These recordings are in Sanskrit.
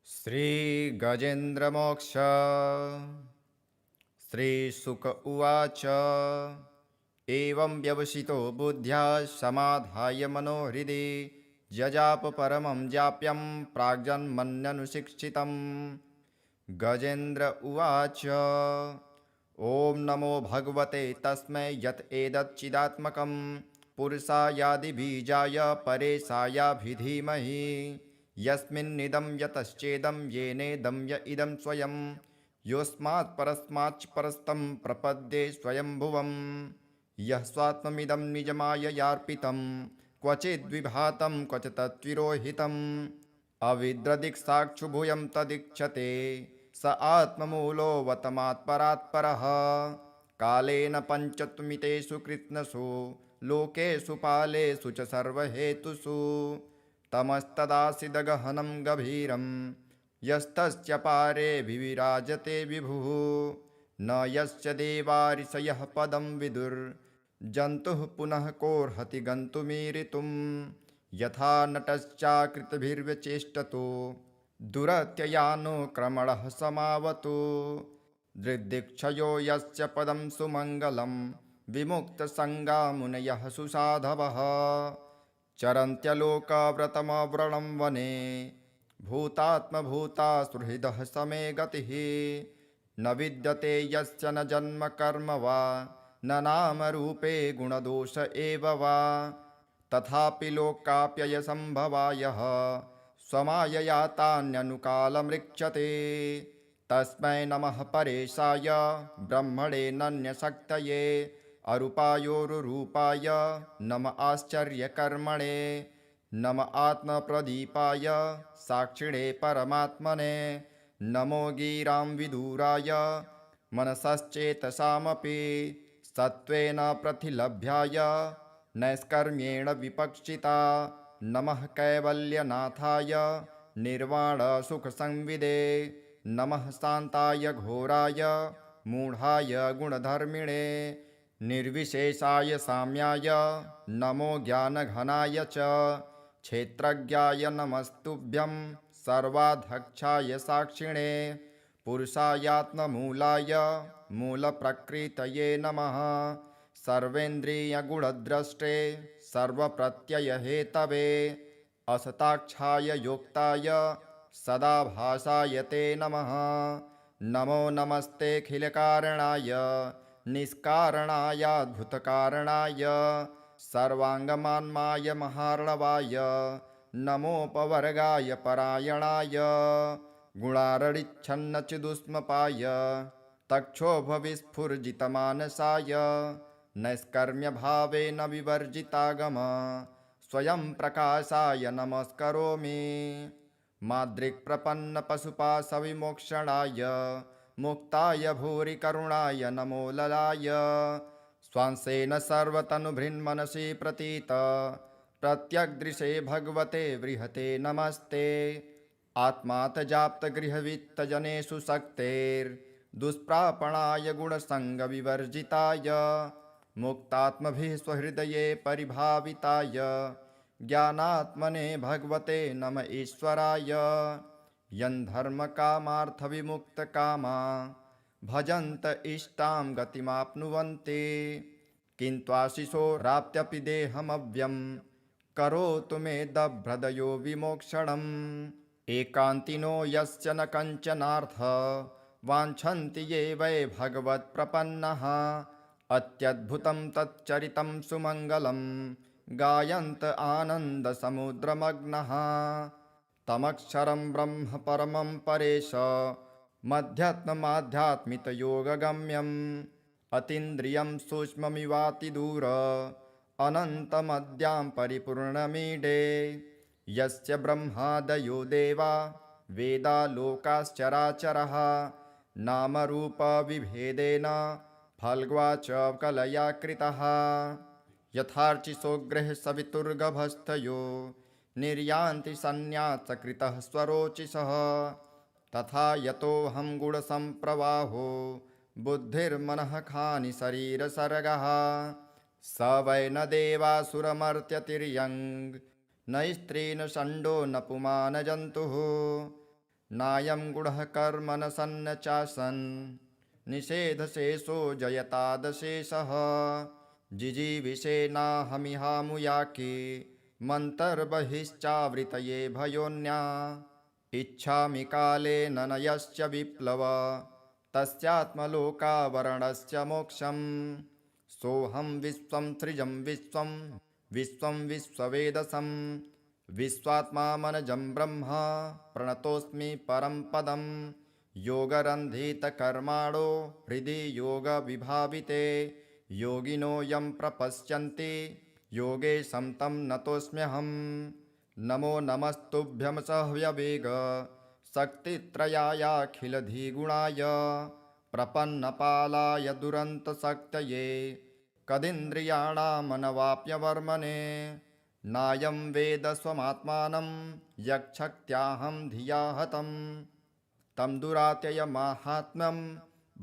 श्रीगजेन्द्रमोक्ष श्रीशुक उवाच एवं व्यवसितो बुद्ध्या समाधाय मनोहृदि जजाप परमं जाप्यं प्राग्जन्मन्यनुशिक्षितम्। गजेन्द्र उवाच ॐ नमो भगवते तस्मै यत् एतच्चिदात्मकं पुरुषायादिबीजाय परेशायाभिधीमहि यस्मिन्निदं यतश्चेदं येनेदं य इदं स्वयं योऽस्मात् परस्माच्च परस्तं प्रपद्ये स्वयंभुवम् यः स्वात्ममिदं निजमाययार्पितं क्वचिद्विभातं क्वच तत्विरोहितम् अविद्रदिक्साक्षुभूयं तदीक्षते स आत्ममूलोऽवतमात्परात्परः कालेन पञ्चत्वमितेषु कृत्स्नसु लोकेषु पालेषु च सर्वहेतुषु तमस्तदासीदगहनं गभीरं यस्तस्य पारे विविराजते विभुः न यस्य देवारिषयः पदं विदुर्जन्तुः पुनः कोऽर्हति गन्तुमीरितुम् यथा नटश्चाकृतिभिर्व्यचेष्टतो दुरत्ययानुक्रमणः समावतु दृग्दिक्षयो यस्य पदं सुमङ्गलं विमुक्तसङ्गा मुनयः सुसाधवः चरन्त्यलोकव्रतमव्रणं वने भूतात्मभूता सुहृदः समे गतिः न विद्यते यस्य न जन्म कर्म वा न नामरूपे गुणदोष एव वा तथापि लोकाप्ययसम्भवायः स्वमायया तान्यनुकालमृक्षते तस्मै नमः परेशाय ब्रह्मणे नन्यशक्तये अरूपायोरुरूपाय नम आश्चर्यकर्मणे नम आत्मप्रदीपाय साक्षिणे परमात्मने नमो गिरां विदुराय मनसश्चेतसामपि सत्त्वेन प्रतिलभ्याय नैष्कर्म्येण विपक्षिता नमः कैवल्यनाथाय निर्वाणसुखसंविदे नमः शान्ताय घोराय मूढाय गुणधर्मिणे निर्विशेषाय साम्याय नमो ज्ञानघनाय च क्षेत्रज्ञाय नमस्तुभ्यं सर्वाध्यक्षाय साक्षिणे पुरुषायात्ममूलाय मूलप्रकृतये नमः सर्वेन्द्रियगुणद्रष्टे सर्वप्रत्ययहेतवे असताक्षाय योक्ताय सदाभासाय ते नमः नमो नमस्तेऽखिलकारणाय निष्कारणायाद्भुतकारणाय सर्वाङ्गमान्माय महार्णवाय नमोपवर्गाय परायणाय गुणारडिच्छन्नचिदुष्मपाय तक्षोभविस्फुर्जितमानसाय नैष्कर्म्यभावेन विवर्जितागम स्वयं प्रकाशाय नमस्करोमि माद्रिक्प्रपन्नपशुपाशविमोक्षणाय मुक्ताय भूरि करुणाय नमो ललाय स्वांसेन सर्वतनुभृन्मनसि प्रतीत प्रत्यग्दृशे भगवते बृहते नमस्ते आत्मातजाप्तगृहवित्तजनेषु शक्तेर्दुष्प्रापणाय गुणसङ्गविवर्जिताय मुक्तात्मभिः स्वहृदये परिभाविताय ज्ञानात्मने भगवते नम ईश्वराय यन्धर्मकामार्थविमुक्तकामा भजन्त इष्टां गतिमाप्नुवन्ति किन्त्वाशिशोराप्त्यपि देहमव्यं करोतु मे दभ्रदयो विमोक्षणम् एकान्तिनो यस्य न कञ्चनार्थ वाञ्छन्ति ये वै भगवत्प्रपन्नः अत्यद्भुतं तच्चरितं सुमङ्गलं गायन्त आनन्दसमुद्रमग्नः तमक्षरं ब्रह्म परमं परेश मध्यात्ममाध्यात्मितयोगगम्यम् अतीन्द्रियं सूक्ष्ममिवातिदूर अनन्तमद्यां परिपूर्णमीडे यस्य ब्रह्मादयो देवा वेदा लोकाश्चराचरः नामरूपविभेदेन फल्ग्वाच कलया कृतः यथार्चिसोग्रः सवितुर्गभस्थयो निर्यान्ति सन्न्यासकृतः स्वरोचिषः तथा यतोऽहं गुणसम्प्रवाहो बुद्धिर्मनः खानि शरीरसर्गः स वै न देवासुरमर्त्यतिर्यङ् न स्त्री न षण्डो न पुमान् जन्तुः नायं गुणः कर्म न सन्न चासन् निषेधशेषो जयतादशेषः जिजीविषेनाहमिहामुयाके मन्तर्बहिश्चावृतये भयोन्या इच्छामि कालेन न यश्च विप्लव तस्यात्मलोकावरणस्य मोक्षम् सोऽहं विश्वं सृजं विश्वं विश्वं विश्ववेदसं विश्वात्मा मनजं ब्रह्म प्रणतोऽस्मि परं पदं योगरन्धितकर्माणो हृदि योगविभाविते योगिनो यं प्रपश्यन्ति योगेशं तं नतोऽस्म्यहम् नमो नमस्तुभ्यं सह्यवेग शक्तित्रयायाखिलधिगुणाय प्रपन्नपालाय दुरन्तशक्तये कदिन्द्रियाणामनवाप्यवर्मणे नायं वेद स्वमात्मानं यच्छक्त्याहं धिया हतं तं दुरात्ययमाहात्म्यं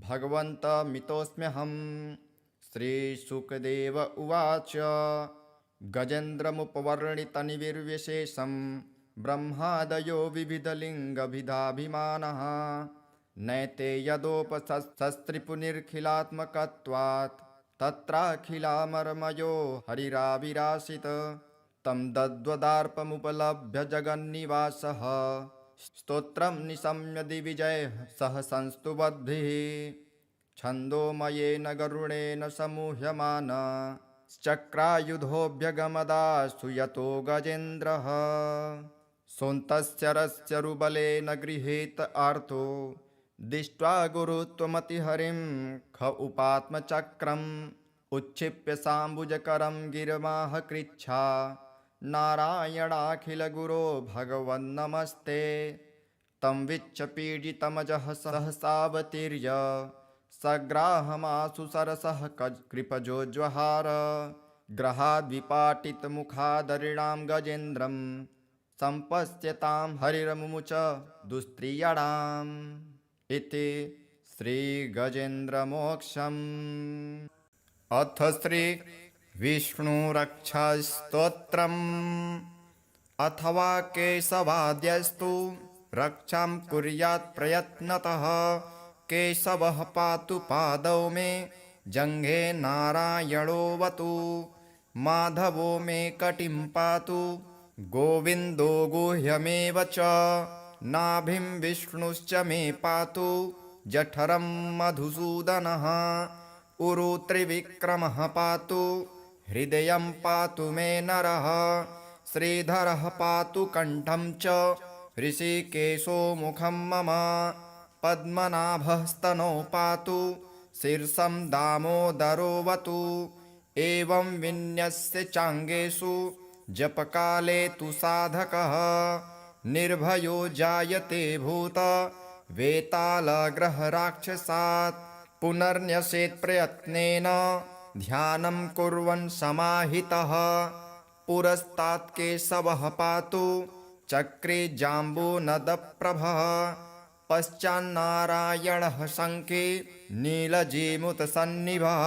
भगवन्तमितोऽस्म्यहम् श्रीशुकदेव उवाच गजेन्द्रमुपवर्णितनिर्विशेषं ब्रह्मादयो विविधलिङ्गभिधाभिमानः नैते यदोपशस्त्रिपुनिर्खिलात्मकत्वात् तत्राखिलामर्मयो हरिराविरासित तं दद्वदार्पमुपलभ्य जगन्निवासः स्तोत्रं निशम्य दिविजयः सह संस्तुवद्भिः छन्दोमयेन गरुडेन समूह्यमान चक्रायुधोऽभ्यगमदास्तु यतो गजेन्द्रः सोऽन्तस्य रस्यरुबलेन गृहीत आर्तो दृष्ट्वा गुरुत्वमतिहरिं ख उपात्मचक्रम् उच्छिप्य साम्बुजकरं गिरमाह कृच्छा नारायणाखिलगुरो भगवन्नमस्ते तं विच्छपीडितमजः सहसावतीर्य सग्राहमासु सरसः कृपजोज्वहार ग्रहाद्विपाटितमुखादरिणां गजेन्द्रं सम्पश्यतां हरिरमुमुच दुस्त्रियणाम् इति श्रीगजेन्द्रमोक्षम्। अथ श्रीविष्णुरक्षास्तोत्रम्। अथवा केशवाद्यस्तु रक्षां कुर्यात् प्रयत्नतः केशवः पातु पादौ मे जङ्घे नारायणोऽवतु माधवो मे कटिं पातु गोविन्दो गुह्यमेव च नाभिं विष्णुश्च मे पातु जठरं मधुसूदनः उरु त्रिविक्रमः पातु हृदयं पातु मे नरः श्रीधरः पातु कण्ठं च ऋषिकेशो मुखं मम पद्मनाभस्तनौ पातु शीर्षं दामोदरोऽवतु एवं विन्यस्य चाङ्गेषु जपकाले तु साधकः निर्भयो जायते भूत वेतालग्रहराक्षसात् पुनर्न्यसेत् प्रयत्नेन ध्यानं कुर्वन् समाहितः पुरस्तात् केशवः पातु चक्रे जाम्बूनदप्रभः पश्चान्नारायणः शङ्खे नीलजीमुतसन्निभः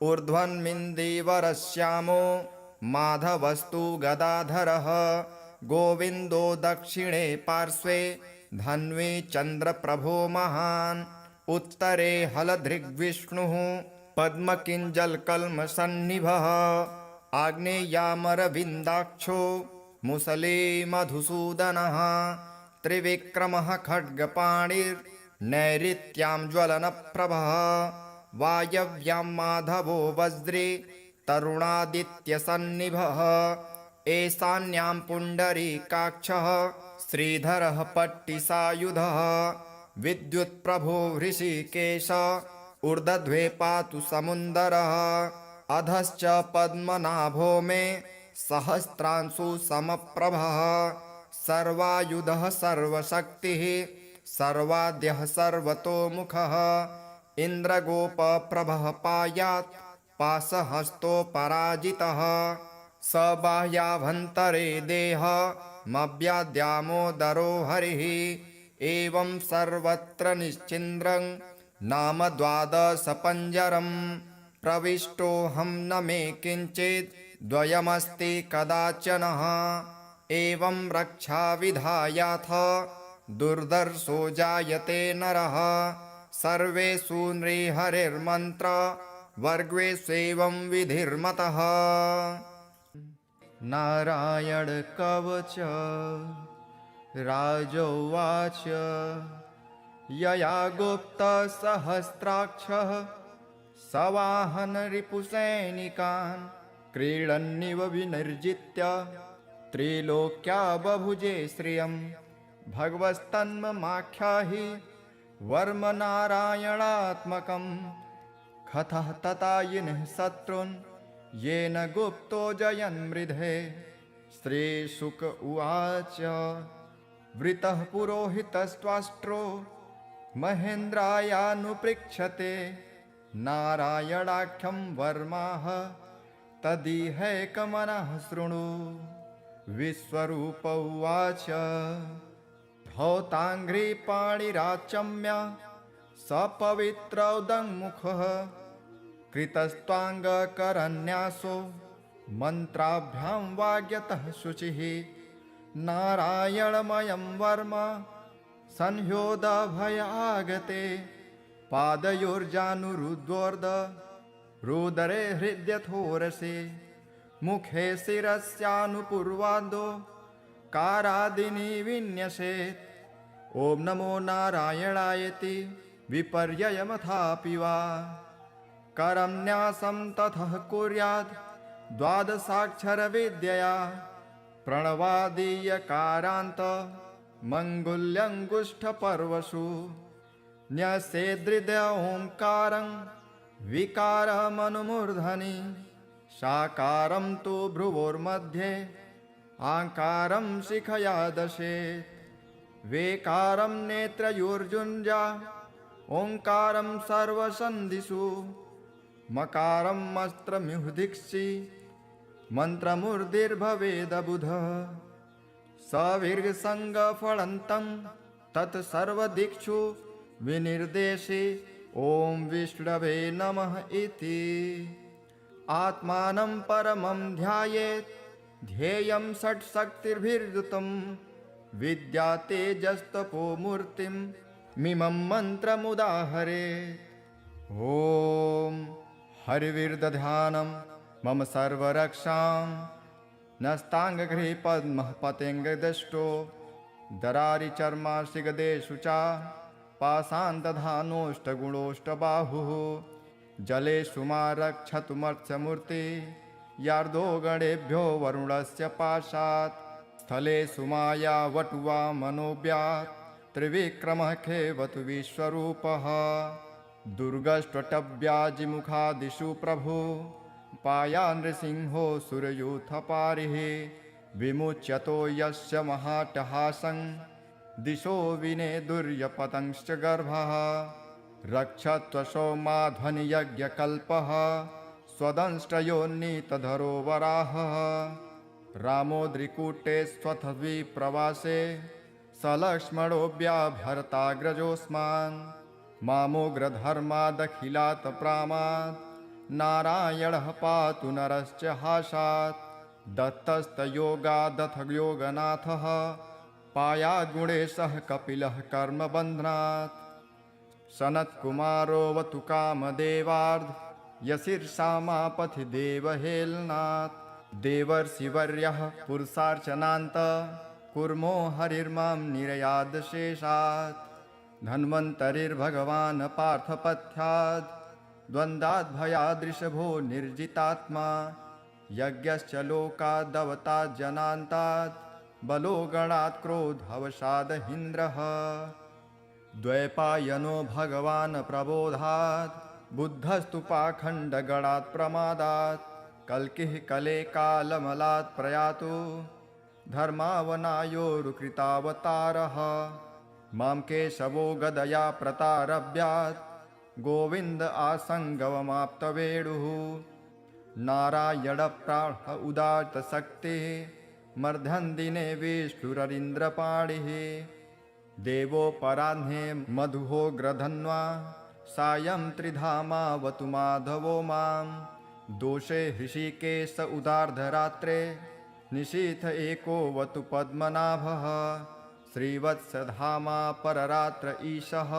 ऊर्ध्वन्मिन्दीवरश्यामो माधवस्तु गदाधरः गोविन्दो दक्षिणे पार्श्वे धन्वी चन्द्रप्रभो महान् उत्तरे हलधृग्विष्णुः पद्मकिञ्जलकल्मषन्निभः आग्नेयामरविन्दाक्षो मुसले मधुसूदनः त्रिविक्रमः खड्गपाणिर्नैऋत्यां ज्वलनप्रभः वायव्यां माधवो वज्रे तरुणादित्यसन्निभः ईशान्यां पुण्डरीकाक्षः श्रीधरः पट्टिसायुधः विद्युत्प्रभो हृषीकेश ऊर्ध्वे पातु समुन्दरः अधश्च पद्मनाभो मे सहस्रांशु समप्रभः सर्वायुधः सर्वशक्तिः सर्वाद्यः सर्वतोमुखः इन्द्रगोपप्रभः पायात् पाशहस्तोपराजितः स बाह्याभ्यन्तरे देहमव्याद्यामोदरो हरिः एवं सर्वत्र निश्चिन्द्रं नाम द्वादशपञ्जरम् प्रविष्टोऽहं न मे किञ्चित् द्वयमस्ति कदाचनः एवं रक्षाविधायाथ दुर्धर्षो जायते नरः सर्वेषु नृहरिर्मन्त्र वर्गेष्वेवं विधिर्मतः। नारायण कवच राजोवाच यया गुप्तसहस्राक्षः सवाहन रिपुसैनिकान् क्रीडन्निव विनिर्जित्य त्रिलोक्या बभुजे श्रियम् भगवस्तन्ममाख्याहि वर्म नारायणात्मकम् कथः ततायिनः शत्रून् येन गुप्तो जयन्मृधे। श्रीशुक उवाच वृतः पुरोहितस्त्वाष्ट्रो महेन्द्रायानुपृच्छते नारायणाख्यं वर्माः तदिहैकमनः शृणु। विश्वरूप उवाच धौताङ्घ्रिपाणिराचम्य सपवित्रौदङ्मुखः कृतस्त्वाङ्गकरन्यासो मन्त्राभ्यां वाग्यतः शुचिः। नारायणमयं वर्म संह्योदभयागते पादयोर्जानुरुद्वोर्ध रुदरे हृद्यथोरसे मुखे शिरस्यानुपूर्वादो कारादिनी विन्यसेत्। ॐ नमो नारायणायति विपर्ययमथापि वा करं न्यासं ततः कुर्याद् द्वादशाक्षरविद्यया प्रणवादीयकारान्त मङ्गुल्यङ्गुष्ठपर्वसु न्यसेदृदय ओङ्कारं विकारमनुमूर्धनि साकारं तु भ्रुवोर्मध्ये आकारं शिखया दशेत्। वेकारं नेत्रयोर्जुञ्जा ओङ्कारं सर्वसन्धिषु मकारं अस्त्रमिहुदिक्षि मन्त्रमूर्तिर्भवेदबुधः। सविर्गसङ्गफलन्तं तत्सर्वदिक्षु विनिर्देशे ॐ विष्णवे नमः इति। आत्मानं परमं ध्यायेत् ध्येयं षट्शक्तिर्भिर्युतं विद्या तेजस्तपो मूर्तिं मिमं मन्त्रमुदाहरेत्। ॐ हरिविर्दधानं मम सर्वरक्षां नस्ताङ्गगृहे पद्मः पतेङ्गदष्टो दरारिचर्माशिगदेषु च पाषाणदधानोष्टगुणोष्टबाहुः जलेषु मा रक्षतु मत्स्यमूर्ति यार्दो गणेभ्यो वरुणस्य पाशात् स्थलेषु माया वटुवा मनोव्यात् त्रिविक्रमः खेवतु विश्वरूपः दुर्गष्ट्वटव्याजिमुखादिषु प्रभु पाया नृसिंहो सुरयूथपारिः विमुच्यतो यस्य महाटहासं दिशो विनेदुर्यपतंश्च गर्भः रक्षत्वशो माध्वनियज्ञकल्पः स्वदंष्ट्रयोन्नीतधरो वराहः रामोद्रिकूटे स्वथ विप्रवासे सलक्ष्मणोऽभ्याभरताग्रजोऽस्मान् मामोग्रधर्मादखिलात् प्रामात् नारायणः पातु नरश्च हासात् दत्तस्तयोगादथ योगनाथः पायाद्गुणेशः कपिलः कर्मबन्धनात् सनत्कुमारोऽवतु कामदेवार्ध यशीर्षामापथि देवहेलनात् देवर्षिवर्यः पुरुषार्चनान्त कुर्मो हरिर्मां निरयादशेषात् धन्वन्तरिर्भगवान् पार्थपथ्याद् द्वन्द्वाद्भयादृशभो निर्जितात्मा यज्ञश्च लोकादवतात् जनान्तात् बलो गणात् क्रोधवशादहीन्द्रः द्वैपायनो भगवान् प्रबोधात् बुद्धस्तु पाखण्डगणात् प्रमादात् कल्किः कले कालमलात् प्रयातु धर्मावनायोरुकृतावतारः मां केशवो गदया प्रतारभ्यात् गोविन्द आसङ्गवमाप्तवेणुः नारायणप्राण उदात्तशक्तिः मर्धन्दिने विष्णुररीन्द्रपाणिः देवोपराह्ने मधुहोग्रधन्वा सायं त्रिधामावतु माधवो मां दोषे हृषिकेश उदार्धरात्रे निशीथ एकोऽवतु पद्मनाभः श्रीवत्सधामा पररात्र ईशः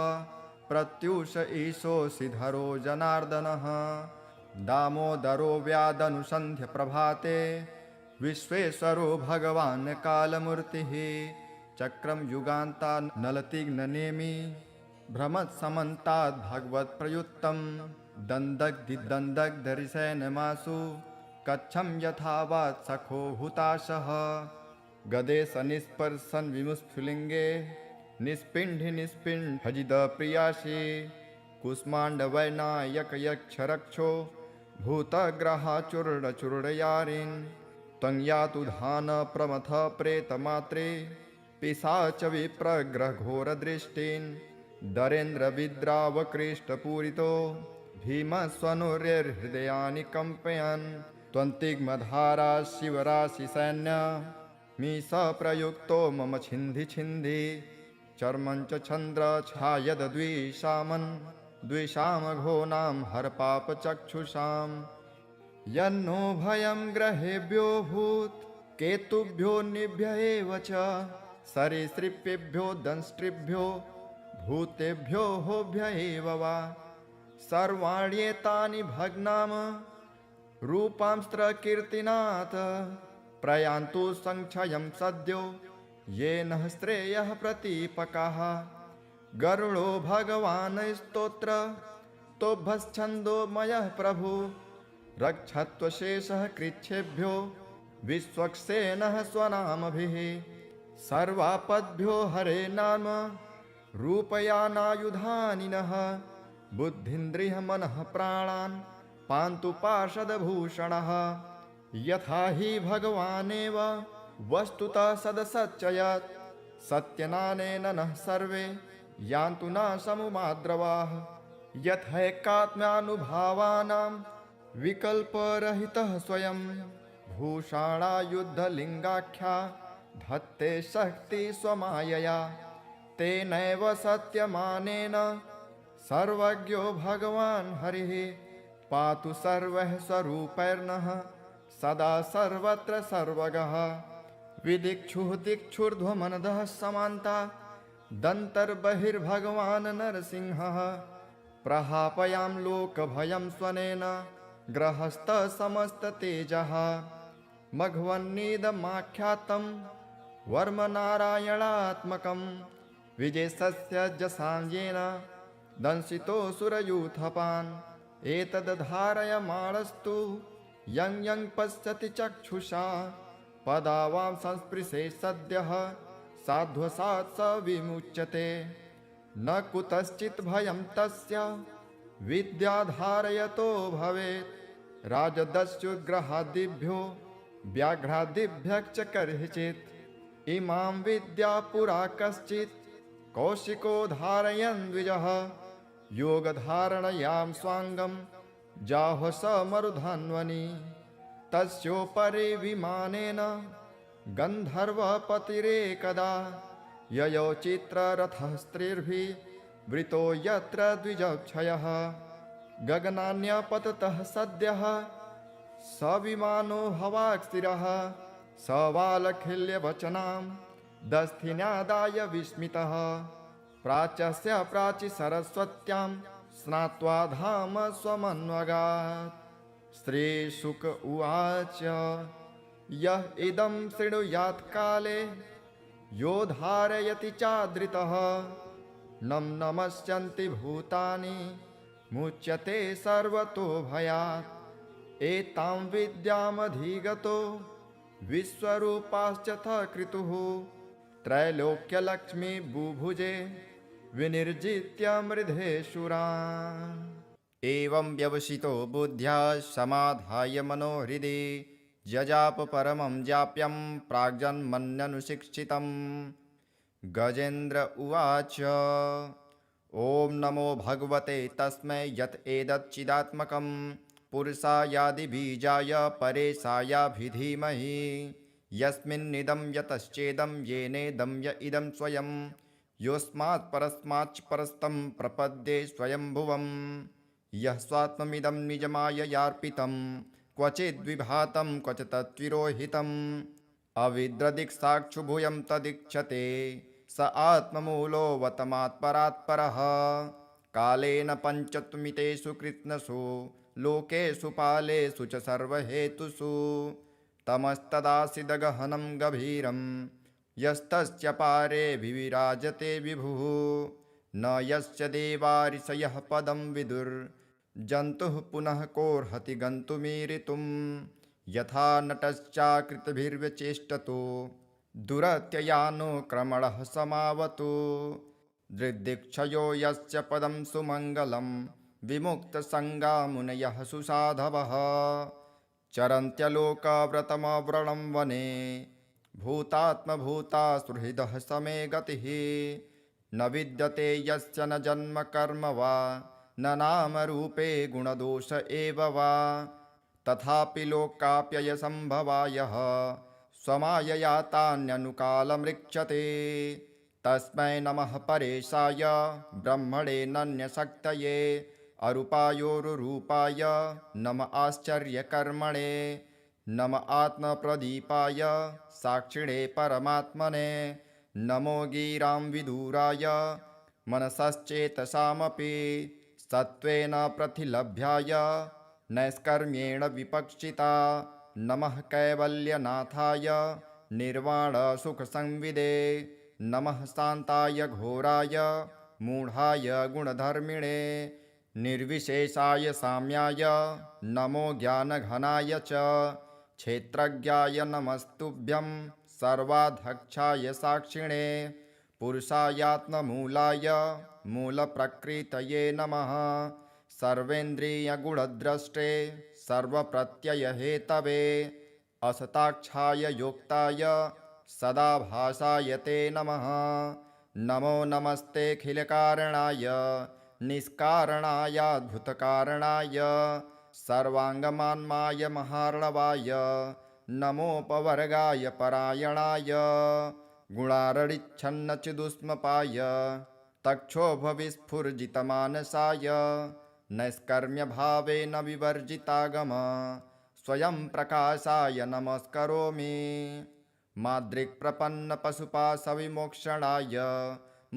प्रत्यूष ईशोऽसिधरो जनार्दनः दामोदरो व्यादनुसन्ध्य प्रभाते विश्वेश्वरो भगवान् कालमूर्तिः चक्रं युगान्ता नलतिग्ननेमि भ्रमत्समन्ताद् भगवत्प्रयुक्तं दन्दग्धरिसेनमासु कच्छं यथावत् सखो हुताशः गदे सनिस्पर्शन विमुस्फुलिङ्गे निस्पिण्ढ भजिद प्रियासि कुष्माण्डवैनायकयक्षरक्षो भूतग्रहाचूर्णचूर्णयारिन् त्वं यातु धान प्रमथ प्रेतमात्रे पिशाच विप्रग्रहघोरदृष्टिन् दरेन्द्रविद्रावकृष्टपूरितो भीमस्वनुर्हृदयानि कम्पयन् त्वन्तिग्मधारा शिवराशिसैन्य मीश प्रयुक्तो मम छिन्धि चर्मं च छन्द्रछायद्विषामन् द्विषामघोनां हरपापचक्षुषां यन्नो भयं ग्रहेभ्यो भूत् केतुभ्यो निभ्य एव च सरीसृपेभ्यो दंष्ट्रिभ्यो भूतेभ्यो होभ्य एव वा सर्वाण्येतानि भग्नाम रूपांस्त्रकीर्तिनाथ प्रयान्तु संक्षयं सद्यो येन श्रेयः प्रतीपकाः गरुडो भगवान् स्तोत्र तोभश्छन्दोमयः प्रभु रक्षत्वशेषः कृच्छेभ्यो विश्वक्सेनः स्वनामभिः सर्वापद्भ्यो हरे नाम रूपयानायुधानिनः बुद्धिन्द्रियः मनः प्राणान् पान्तु पार्षदभूषणः यथा हि भगवानेव वस्तुतः सदसच्चयत् सत्यनानेन नः सर्वे यान्तु न समुमाद्रवाः यथैकात्म्यानुभावानां विकल्परहितः स्वयं भूषाणायुद्धलिङ्गाख्या धत्ते शक्ति स्वमायया तेनैव सत्यमानेन सर्वज्ञो भगवान् हरिः पातु सर्वः स्वरूपैर्नः सदा सर्वत्र सर्वगः विदिक्षुः दिक्षुर्ध्वमनदः समान्ता दन्तर्बहिर्भगवान् नरसिंहः प्रहापयां लोकभयं स्वनेन ग्रहस्थसमस्ततेजः मघवन्नीदमाख्यातं वर्मनारायणात्मकं विजयस्य जसाञ्जेन दंशितोऽसुरयूथपान् एतद्धारयमाणस्तु यं यं पश्यति चक्षुषा पदावां संस्पृशे सद्यः साध्वसात् स विमुच्यते न कुतश्चित् भयं तस्य विद्याधारयतो भवेत् राजदस्युग्रहादिभ्यो व्याघ्रादिभ्यश्च कर्हिचित् इमां विद्या पुरा कश्चित् कौशिको धारयन् द्विजः योगधारणयां स्वाङ्गं जाह्व स मरुधन्वनि तस्योपरि विमानेन गन्धर्वपतिरेकदा ययौ चित्ररथस्त्रिर्भिः वृतो यत्र द्विजक्षयः गगनान्यपततः सद्यः स विमानो हवाक्स्थिरः स वालखिल्यवचनां दस्थिन्यादाय विस्मितः प्राच्यस्य प्राचि सरस्वत्यां स्नात्वा धाम स्वमन्वगात् श्रीशुक उवाच यः इदं शृणुयात् काले यो धारयति चादृतः नं नमस्यन्ति भूतानि मुच्यते सर्वतो भयात् एतां विद्यामधिगतो विश्वरूपाश्चथ क्रतुः त्रैलोक्यलक्ष्मी बुभुजे विनिर्जित्य मृधेशुरान् एवं व्यवसितो बुद्ध्या समाधाय मनोहृदि जजाप परमं जाप्यं प्राग्जन्मन्यनुशिक्षितं गजेन्द्र उवाच ॐ नमो भगवते तस्मै यत् एतच्चिदात्मकं पुरुषायादिबीजाय परेशायाभिधीमहि यस्मिन्निदं यतश्चेदं येनेदं य इदं स्वयं योऽस्मात् परस्माच्च परस्तं प्रपद्ये स्वयंभुवं यः स्वात्ममिदं निजमाययार्पितं क्वचिद्विभातं क्वच तत्विरोहितम् अविद्रदिक्साक्षुभूयं तदीक्षते स आत्ममूलोऽवतमात्परात्परः कालेन पञ्चत्वमितेषु कृत्स्नसु लोकेषु पालेषु च सर्वहेतुषु तमस्तदासीदगहनं गभीरं यस्तस्य पारे विविराजते विभुः न यस्य देवारिषयः पदं विदुर्जन्तुः पुनः कोऽर्हति गन्तुमीरितुं यथा नटश्चाकृतिभिर्व्यचेष्टतो दुरत्ययानुक्रमणः समावतु दृग्दिक्षयो यस्य पदं सुमङ्गलं विमुक्तसङ्गा मुनयः सुसाधवः चरन्त्यलोकव्रतमव्रणं वने भूतात्मभूता सुहृदः समे गतिः न विद्यते यस्य न जन्म कर्म वा न नामरूपे गुणदोष एव वा तथापि लोकाप्ययसम्भवायः स्वमायया तान्यनुकालमृक्षते तस्मै नमः परेशाय ब्रह्मणे नन्यशक्तये अरूपायोरुरूपाय नम आश्चर्यकर्मणे नम आत्मप्रदीपाय साक्षिणे परमात्मने नमो गिरां विदुराय मनसश्चेतसामपि सत्त्वेन प्रतिलभ्याय नैष्कर्म्येण विपक्षिता नमः कैवल्यनाथाय निर्वाणसुखसंविदे नमः शान्ताय घोराय मूढाय गुणधर्मिणे निर्विशेषाय साम्याय नमो ज्ञानघनाय च क्षेत्रज्ञाय नमस्तुभ्यं सर्वाध्यक्षाय साक्षिणे पुरुषायात्ममूलाय मूलप्रकृतये नमः सर्वेन्द्रियगुणद्रष्टे सर्वप्रत्ययहेतवे असताक्षाय योक्ताय सदाभासाय ते नमः नमो नमस्तेऽखिलकारणाय निष्कारणायाद्भुतकारणाय सर्वाङ्गमान्माय महार्णवाय नमोपवर्गाय परायणाय गुणारडिच्छन्नचिदुष्मपाय तक्षोभविस्फुर्जितमानसाय नैष्कर्म्यभावेन विवर्जितागम स्वयं प्रकाशाय नमस्करोमि माद्रिक्प्रपन्नपशुपाशविमोक्षणाय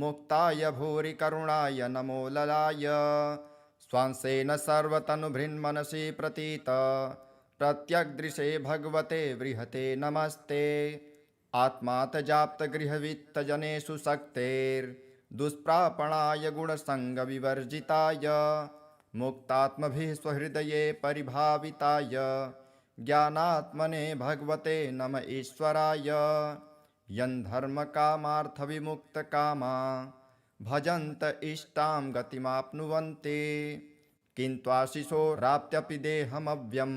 मुक्ताय भूरि करुणाय नमो ललाय स्वांसेन सर्वतनुभृन्मनसि प्रतीत प्रत्यग्दृशे भगवते बृहते नमस्ते आत्मातजाप्तगृहवित्तजनेषु शक्तेर्दुष्प्रापणाय गुणसङ्गविवर्जिताय मुक्तात्मभिः स्वहृदये परिभाविताय ज्ञानात्मने भगवते नम ईश्वराय यन्धर्मकामार्थविमुक्तकामा भजन्त इष्टां गतिमाप्नुवन्ति किन्त्वाशिशोराप्त्यपि देहमव्यं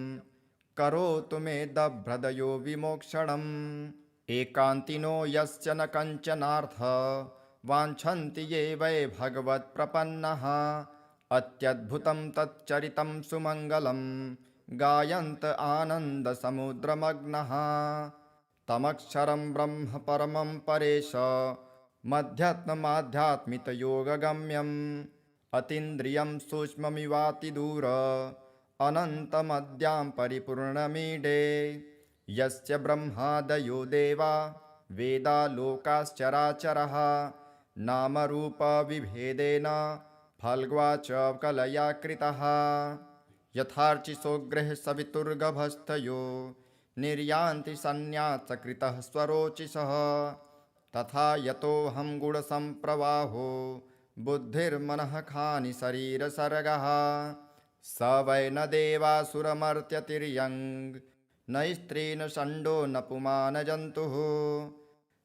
करोतु मे दभ्रदयो विमोक्षणम् एकान्तिनो यस्य न कञ्चनार्थ वाञ्छन्ति ये वै भगवत्प्रपन्नः अत्यद्भुतं तच्चरितं सुमङ्गलं गायन्त आनन्दसमुद्रमग्नः तमक्षरं ब्रह्म परमं परेश मध्यात्ममाध्यात्मितयोगगम्यम् अतीन्द्रियं सूक्ष्ममिवातिदूर अनन्तमद्यां परिपूर्णमीडे यस्य ब्रह्मादयो देवा वेदा लोकाश्चराचरः नामरूपविभेदेन फल्ग्वा च कलया कृतः यथार्चिसोग्रः सवितुर्गभस्थयो निर्यान्ति सन्न्यासकृतः स्वरोचिषः तथा यतोऽहं गुणसम्प्रवाहो बुद्धिर्मनः खानि शरीरसर्गः स वै न देवासुरमर्त्यतिर्यङ् न स्त्री न षण्डो न पुमान् जन्तुः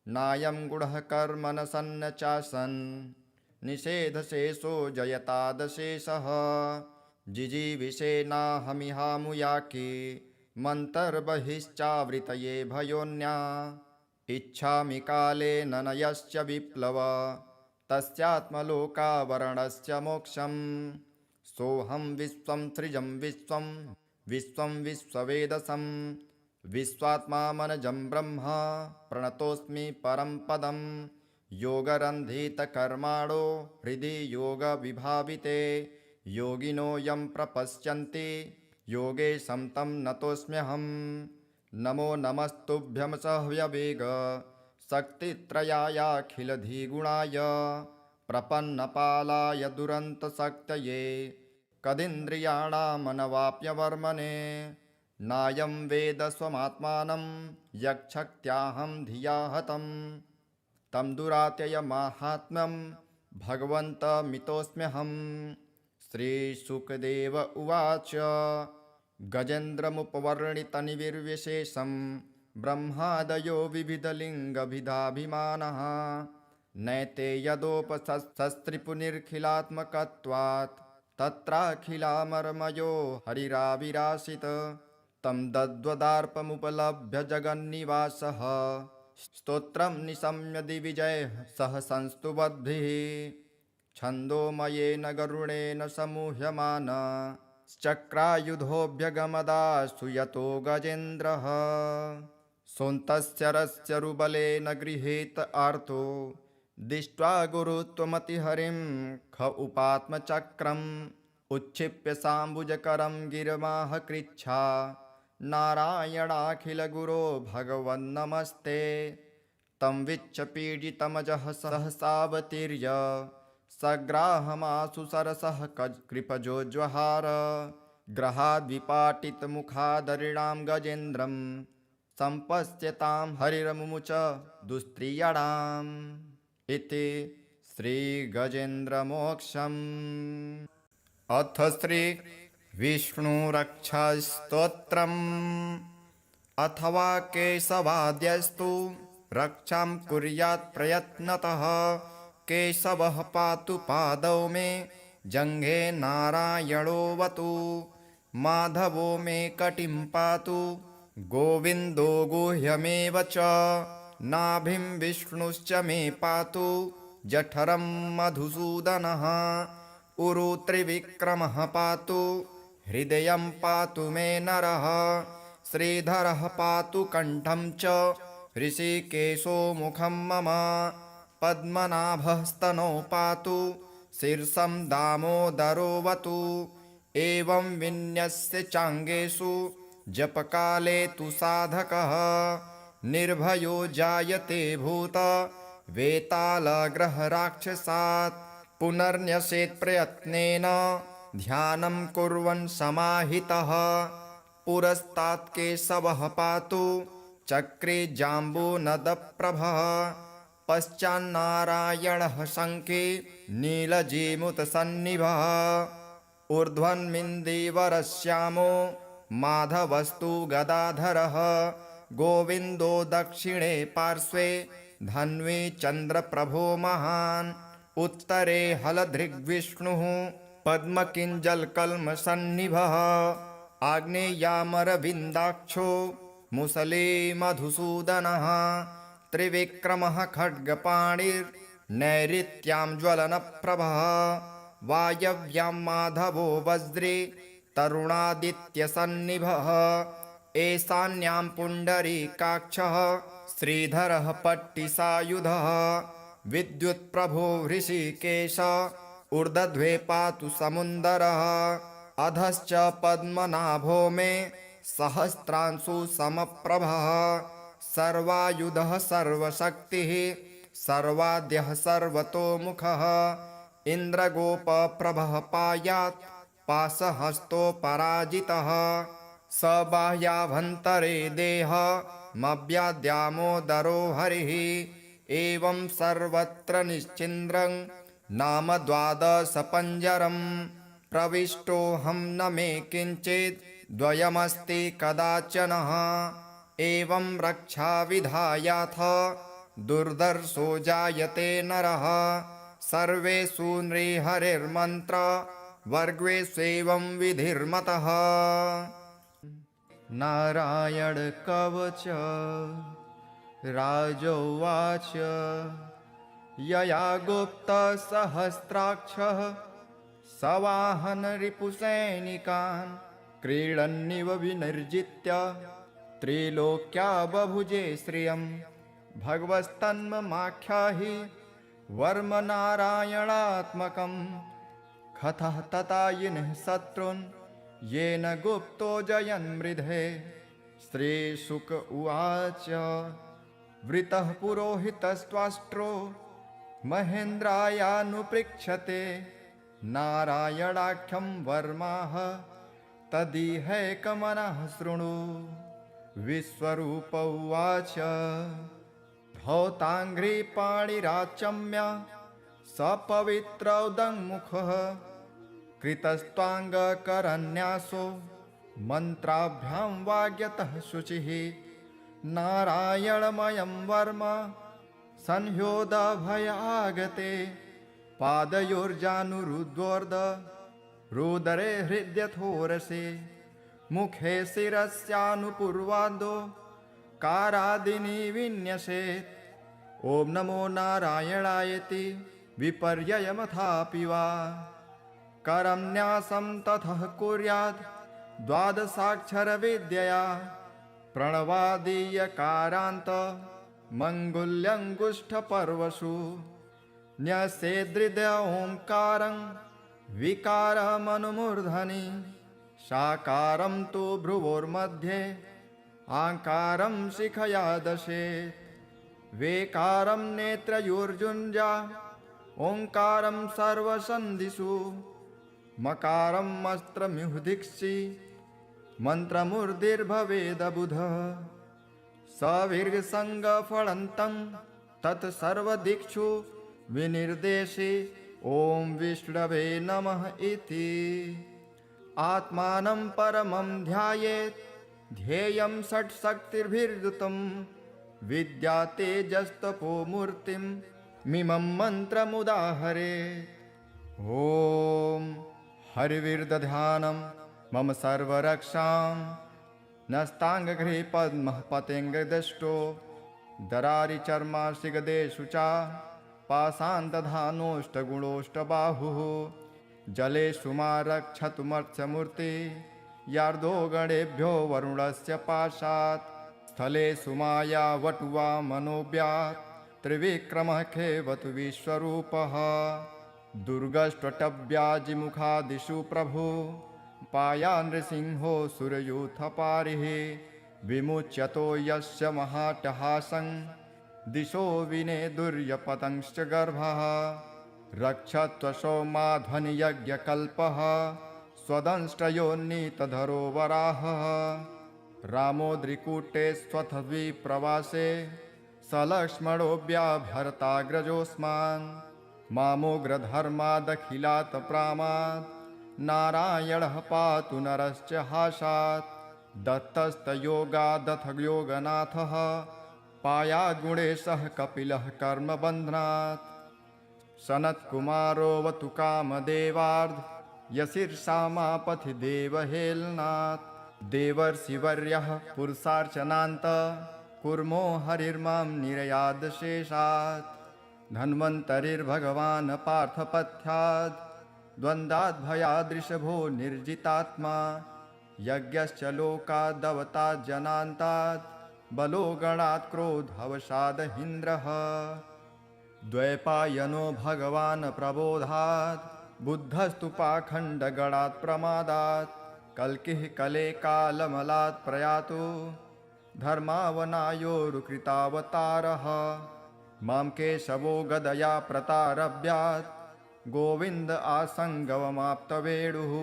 नायं गुणः कर्म न सन्न चासन् निषेधशेषो जयतादशेषः जिजीविषेनाहमिहामुयाके मन्तर्बहिश्चावृतये भयोन्या इच्छामि कालेन न यस्य विप्लव तस्यात्मलोकावरणस्य मोक्षम् सोऽहं विश्वं सृजं विश्वं विश्वं विश्ववेदसं विश्वात्मामनजं ब्रह्म प्रणतोऽस्मि परं पदं योगरन्धितकर्माणो हृदि योगविभाविते योगिनो यं प्रपश्यन्ति योगेशं तं नतोऽस्म्यहम् नमो नमस्तुभ्यं सह्यवेग शक्तित्रयायाखिलधिगुणाय प्रपन्नपालाय दुरन्तशक्तये कदिन्द्रियाणामनवाप्यवर्मणे नायं वेद स्वमात्मानं यक्षक्त्याहं धिया हतं तं दुरात्ययमाहात्म्यं भगवन्तमितोऽस्म्यहं। श्रीशुकदेव उवाच गजेन्द्रमुपवर्णितनिर्विशेषं ब्रह्मादयो विविधलिङ्गभिधाभिमानः नैते यदोपशस्त्रिपुनिर्खिलात्मकत्वात् तत्राखिलामरमयो हरिराविरासीत् तं दद्वदार्पमुपलभ्य जगन्निवासः स्तोत्रं निशम्य दिविजयः सह संस्तुवद्भिः छन्दोमयेन गरुडेन समूह्यमान चक्रायुधोऽभ्यगमदास्तु यतो गजेन्द्रः सोऽन्तस्य रस्यरुबलेन गृहीत आर्तो दृष्ट्वा गुरुत्वमतिहरिं ख उपात्मचक्रम् उच्छिप्य साम्बुजकरं गिरमाह कृच्छा नारायणाखिलगुरो भगवन्नमस्ते तं विच्छपीडितमजः सहसावतीर्य सग्राहमासु सरसः कृपजोज्वहार ग्रहाद्विपाटितमुखादरिणां गजेन्द्रं सम्पश्यतां हरिरमुमुच दुस्त्रियणाम् इति श्रीगजेन्द्रमोक्षम्। अथ श्रीविष्णुरक्षास्तोत्रम्। अथवा केशवाद्यस्तु रक्षां कुर्यात् प्रयत्नतः केशवः पातु पादौ मे जङ्घे नारायणोऽवतु माधवो मे कटिं पातु गोविन्दो गुह्यमेव च नाभिं विष्णुश्च मे पातु जठरं मधुसूदनः उरु त्रिविक्रमः पातु हृदयं पातु मे नरः श्रीधरः पातु कण्ठं च ऋषिकेशो मुखं मम पद्मनाभस्तनौ पातु शीर्षं दामोदरोऽवतु एवं विन्यस्य चाङ्गेषु जपकाले तु साधकः निर्भयो जायते भूत वेतालग्रहराक्षसात् पुनर्न्यसेत् प्रयत्नेन ध्यानं कुर्वन् समाहितः पुरस्तात् केशवः पातु चक्रे जाम्बूनदप्रभः पश्चान्नारायणः शङ्खे नीलजीमुतसन्निभः ऊर्ध्वन्मिन्दीवरश्यामो माधवस्तु गदाधरः गोविन्दो दक्षिणे पार्श्वे धन्वी चन्द्रप्रभो महान् उत्तरे हलधृग्विष्णुः पद्मकिञ्जलकल्मषन्निभः आग्नेयामरविन्दाक्षो मुसले मधुसूदनः त्रिविक्रमः खड्गपाणिर्नैऋत्यां ज्वलनप्रभः वायव्यां माधवो वज्रे तरुणादित्यसन्निभः ईशान्यां पुण्डरीकाक्षः श्रीधरः पट्टिसायुधः विद्युत्प्रभो हृषीकेश ऊर्ध्वे पातु समुन्दरः अधश्च पद्मनाभो मे सहस्रांशु समप्रभः सर्वायुधः सर्वशक्तिः सर्वाद्यः सर्वतोमुखः इन्द्रगोपप्रभः पायात् पाशहस्तोपराजितः स बाह्याभ्यन्तरे देहमव्याद्यामोदरो हरिः एवं सर्वत्र निश्चिन्द्रं नाम द्वादशपञ्जरं प्रविष्टोऽहं न मे किञ्चित् द्वयमस्ति कदाचनः एवं रक्षाविधायाथ दुर्धर्षो जायते नरः सर्वेषु नृहरिर्मन्त्र वर्गेष्वेवं विधिर्मतः। नारायण कवच राजोवाच यया गुप्तसहस्राक्षः सवाहन रिपुसैनिकान् क्रीडन्निव विनिर्जित्य त्रिलोक्या बभुजे श्रियं भगवस्तन्ममाख्याहि वर्म नारायणात्मकं कथः ततायिनः शत्रून् येन गुप्तो जयन् मृधे। श्रीशुक उवाच वृतः पुरोहितस्त्वाष्ट्रो महेन्द्रायानुपृक्षते नारायणाख्यं वर्माः तदिहैकमनः शृणु। विश्वरूप उवाच धौताङ्घ्रिपाणिराचम्य सपवित्रौदङ्मुखः कृतस्त्वाङ्गकरन्यासो मन्त्राभ्यां वाग्यतः शुचिः नारायणमयं वर्म संह्योदभयागते पादयोर्जानुरुद्वोर्ध रुदरे हृद्यथोरसे मुखे शिरस्यानुपूर्वादो कारादिनी विन्यसेत्। ॐ नमो नारायणायति विपर्ययमथापि वा करं न्यासं ततः कुर्याद् द्वादशाक्षरविद्यया प्रणवादीयकारान्त मङ्गुल्यङ्गुष्ठपर्वसु न्यसेदृदय ओङ्कारं विकारमनुमूर्धनि साकारं तु भ्रुवोर्मध्ये आकारं शिखया दशेत् वेकारं नेत्रयोर्जुञ्जा ओङ्कारं सर्वसन्धिषु मकारं अस्त्रमिहुदिक्षि मन्त्रमूर्तिर्भवेदबुधः सविर्गसङ्गफलन्तं तत्सर्वदिक्षु विनिर्देशे ॐ विष्णवे नमः इति आत्मानं परमं ध्यायेत् ध्येयं षट्शक्तिर्भिर्युतं विद्या तेजस्तपो मूर्तिं मिमं मन्त्रमुदाहरेत्। ॐ हरिविर्दधानं मम सर्वरक्षां नस्ताङ्गगृहे पद्मः पतेङ्गदष्टो दरारिचर्माशिगदेषु च पाषाणदधानोष्टगुणोष्टबाहुः जलेषु मा रक्षतुमर्त्यमूर्ति यार्दो गणेभ्यो वरुणस्य पाशात् स्थलेषु माया वटुवा मनोव्यात् त्रिविक्रमः खेवतु विश्वरूपः दुर्गष्ट्वटव्याजिमुखादिषु प्रभु पाया नृसिंहो सुरयूथपारिः विमुच्यतो यस्य महाटहासं दिशो विनेदुर्यपतंश्च गर्भः रक्षत्वशो माध्वनियज्ञकल्पः स्वदंष्ट्रयोन्नीतधरो वराहः रामोद्रिकूटे स्वथद्विप्रवासे सलक्ष्मणोऽव्याभर्ताग्रजोऽस्मान् मामोग्रधर्मादखिलात् प्रामात् नारायणः पातु नरश्च हासात् दत्तस्तयोगादथ योगनाथः पायाद्गुणेशः कपिलः कर्मबन्धनात् सनत्कुमारोऽवतु कामदेवार्ध यशीर्षामापथि देवहेलनात् देवर्षिवर्यः पुरुषार्चनान्त कुर्मो हरिर्मां निरयादशेषात् धन्वन्तरिर्भगवान् पार्थपथ्याद् द्वन्द्वाद्भयादृशभो निर्जितात्मा यज्ञश्च लोकादवतात् जनान्तात् बलो गणात् क्रोधवशादहीन्द्रः द्वैपायनो भगवान् प्रबोधात् बुद्धस्तु पाखण्डगणात् प्रमादात् कल्किः कले कालमलात् प्रयातु धर्मावनायोरुकृतावतारः मां केशवो गदया प्रतारभ्यात् गोविन्द आसङ्गवमाप्तवेणुः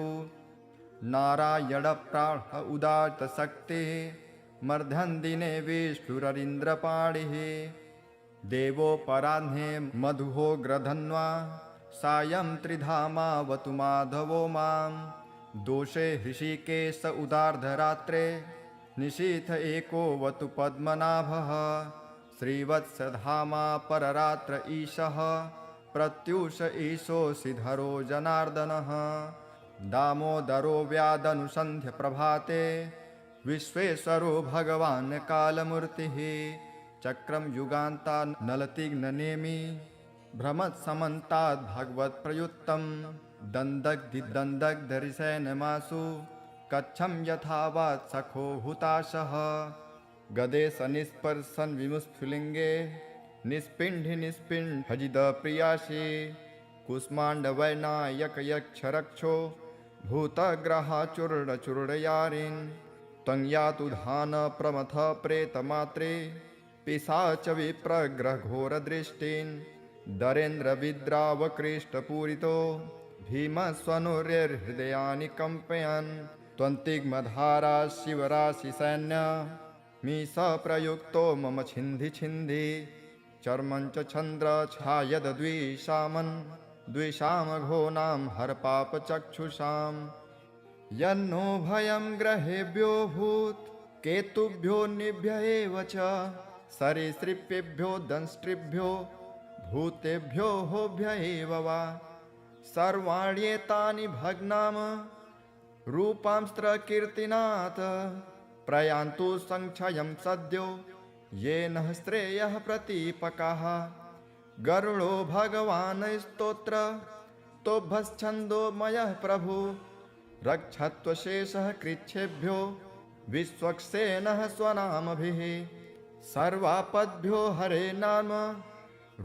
नारायणप्राण उदात्तशक्तिः मर्धन्दिने विष्णुररीन्द्रपाणिः देवोपराह्ने मधुहोग्रधन्वा सायं त्रिधामावतु माधवो मां दोषे हृषिकेश उदार्धरात्रे निशीथ एकोऽवतु पद्मनाभः श्रीवत्सधामा पररात्र ईशः प्रत्यूष ईशोऽसिधरो जनार्दनः दामोदरो व्यादनुसन्ध्यप्रभाते विश्वेश्वरो भगवान् कालमूर्तिः चक्रं युगान्ता नलतिग्ननेमि भ्रमत्समन्ताद् भगवत्प्रयुक्तं दन्दग्धिदन्दग्धरिसेनमासु कच्छं यथावात् सखो हुताशः गदेशनिस्पर्शन विमुस्फुलिङ्गे निष्पिण्ढि निष्पिण्डजिदप्रियासि कुष्माण्डवैनायकयक्षरक्षो भूतग्रहाचूर्णचूर्णयारिन् त्वं यातु धान प्रमथ प्रेतमात्रे पिशाच विप्रग्रघोरदृष्टिन् दरेन्द्रविद्रावकृष्टपूरितो भीमस्वनुर्हृदयानि कम्पयन् त्वन्तिग्मधारा शिवराशिसैन्य मीश प्रयुक्तो मम छिन्धि छिन्धि चर्मं च चन्द्र छायद्विषामन् द्विषामघोनां हरपापचक्षुषाम् यन्नो भयं ग्रहेभ्यो भूत् केतुभ्यो निभ्य एव च सरीसृपेभ्यो दंष्ट्रिभ्यो भूतेभ्यो होभ्य एव वा सर्वाण्येतानि भग्नाम रूपांस्त्रकीर्तिनाथ प्रयान्तु संक्षयं सद्यो येन श्रेयः प्रतीपकाः गरुडो भगवान् स्तोत्र तोभश्छन्दोमयः प्रभु रक्षत्वशेषः कृच्छेभ्यो विश्वक्सेनः स्वनामभिः सर्वापद्भ्यो हरे नाम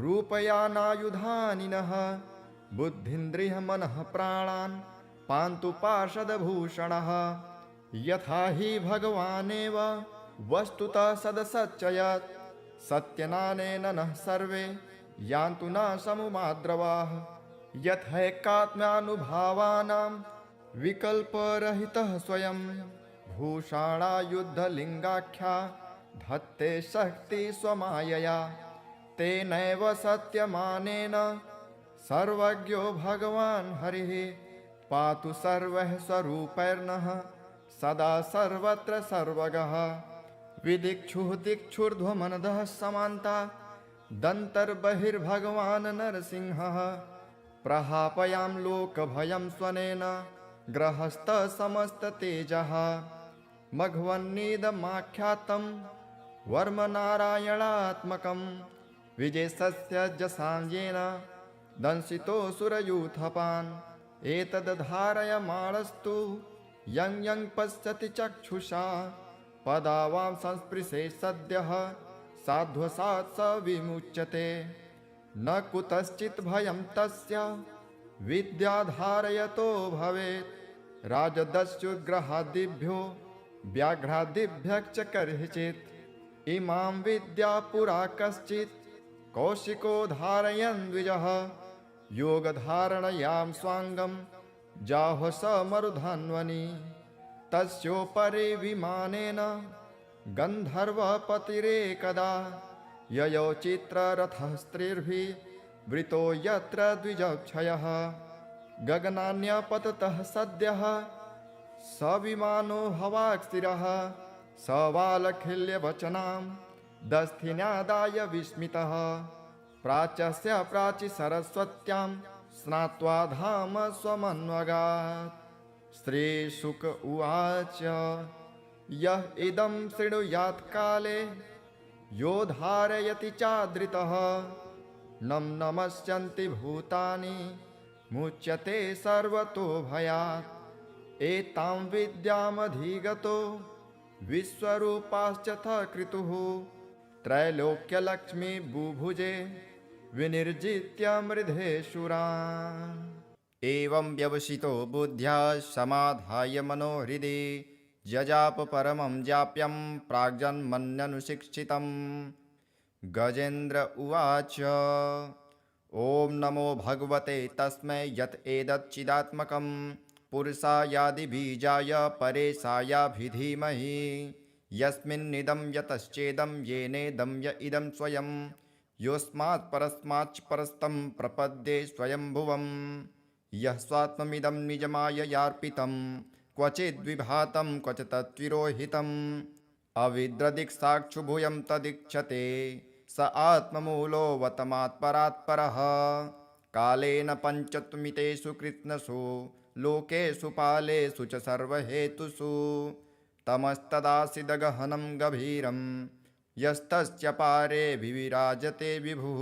रूपयानायुधानि नः बुद्धिन्द्रियमनः प्राणान् पान्तु पार्षदभूषणः यथा हि भगवानेव वस्तुतः सदसच्चयत् सत्यनानेन नः सर्वे यान्तु न समुमाद्रवाः यथैकात्म्यानुभावानां विकल्परहितः स्वयं भूषाणायुद्धलिङ्गाख्या धत्ते शक्ति स्वमायया तेनैव सत्यमानेन सर्वज्ञो भगवान् हरिः पातु सर्वः स्वरूपैर्नः सदा सर्वत्र सर्वगः विदिक्षुः दिक्षुर्ध्वमनदः समान्ता दन्तर्बहिर्भगवान् नरसिंहः प्रहापयां लोकभयं स्वनेन ग्रहस्थ समस्ततेजः मघवन्निदमाख्यातं वर्मनारायणात्मकं विजयस्य जसाञ्जेन दंशितोऽसुरयूथपान् एतद्धारयमाणस्तु यं यं पश्यति चक्षुषा पदावां संस्पृशे सद्यः साध्वसात् स विमुच्यते न कुतश्चित् भयं तस्य विद्याधारयतो भवेत् राजदस्युग्रहादिभ्यो व्याघ्रादिभ्यश्च कर्हिचित् इमां विद्या पुरा कश्चित् कौशिको धारयन् द्विजः योगधारणयां स्वाङ्गं जाह्व स मरुधन्वनि तस्योपरि विमानेन गन्धर्वपतिरेकदा ययौ चित्ररथः स्त्रीर्भिः वृतो यत्र द्विजक्षयः गगनान्यपततः सद्यः स विमानो हवाक्स्थिरः स वालखिल्यवचनां दस्थिन्यादाय विस्मितः प्राच्यस्य प्राचि सरस्वत्यां स्नात्वा धाम स्वमन्वगात् श्रीशुक उवाच यः इदं शृणुयात् काले यो धारयति चादृतः नं नमस्यन्ति भूतानि मुच्यते सर्वतो भयात् एतां विद्यामधिगतो विश्वरूपाश्चथ क्रतुः त्रैलोक्यलक्ष्मी बुभुजे विनिर्जित्य मृधेशुरान् एवं व्यवसितो बुद्ध्या समाधाय मनोहृदि जजाप परमं जाप्यं प्राग्जन्मन्यनुशिक्षितं गजेन्द्र उवाच ॐ नमो भगवते तस्मै यत् एतच्चिदात्मकं पुरुषायादिबीजाय परेशायाभिधीमहि यस्मिन्निदं यतश्चेदं येनेदं य इदं स्वयं योऽस्मात् परस्माच्च परस्तं प्रपद्ये स्वयंभुवम् यः स्वात्ममिदं निजमाययार्पितं क्वचिद्विभातं क्वच तत्विरोहितम् अविद्रदिक्साक्षुभूयं तदीक्षते स आत्ममूलोऽवतमात्परात्परः कालेन पञ्चत्वमितेषु कृत्स्नसु लोकेषु पालेषु च सर्वहेतुषु तमस्तदासीदगहनं गभीरं यस्तस्य पारे विविराजते विभुः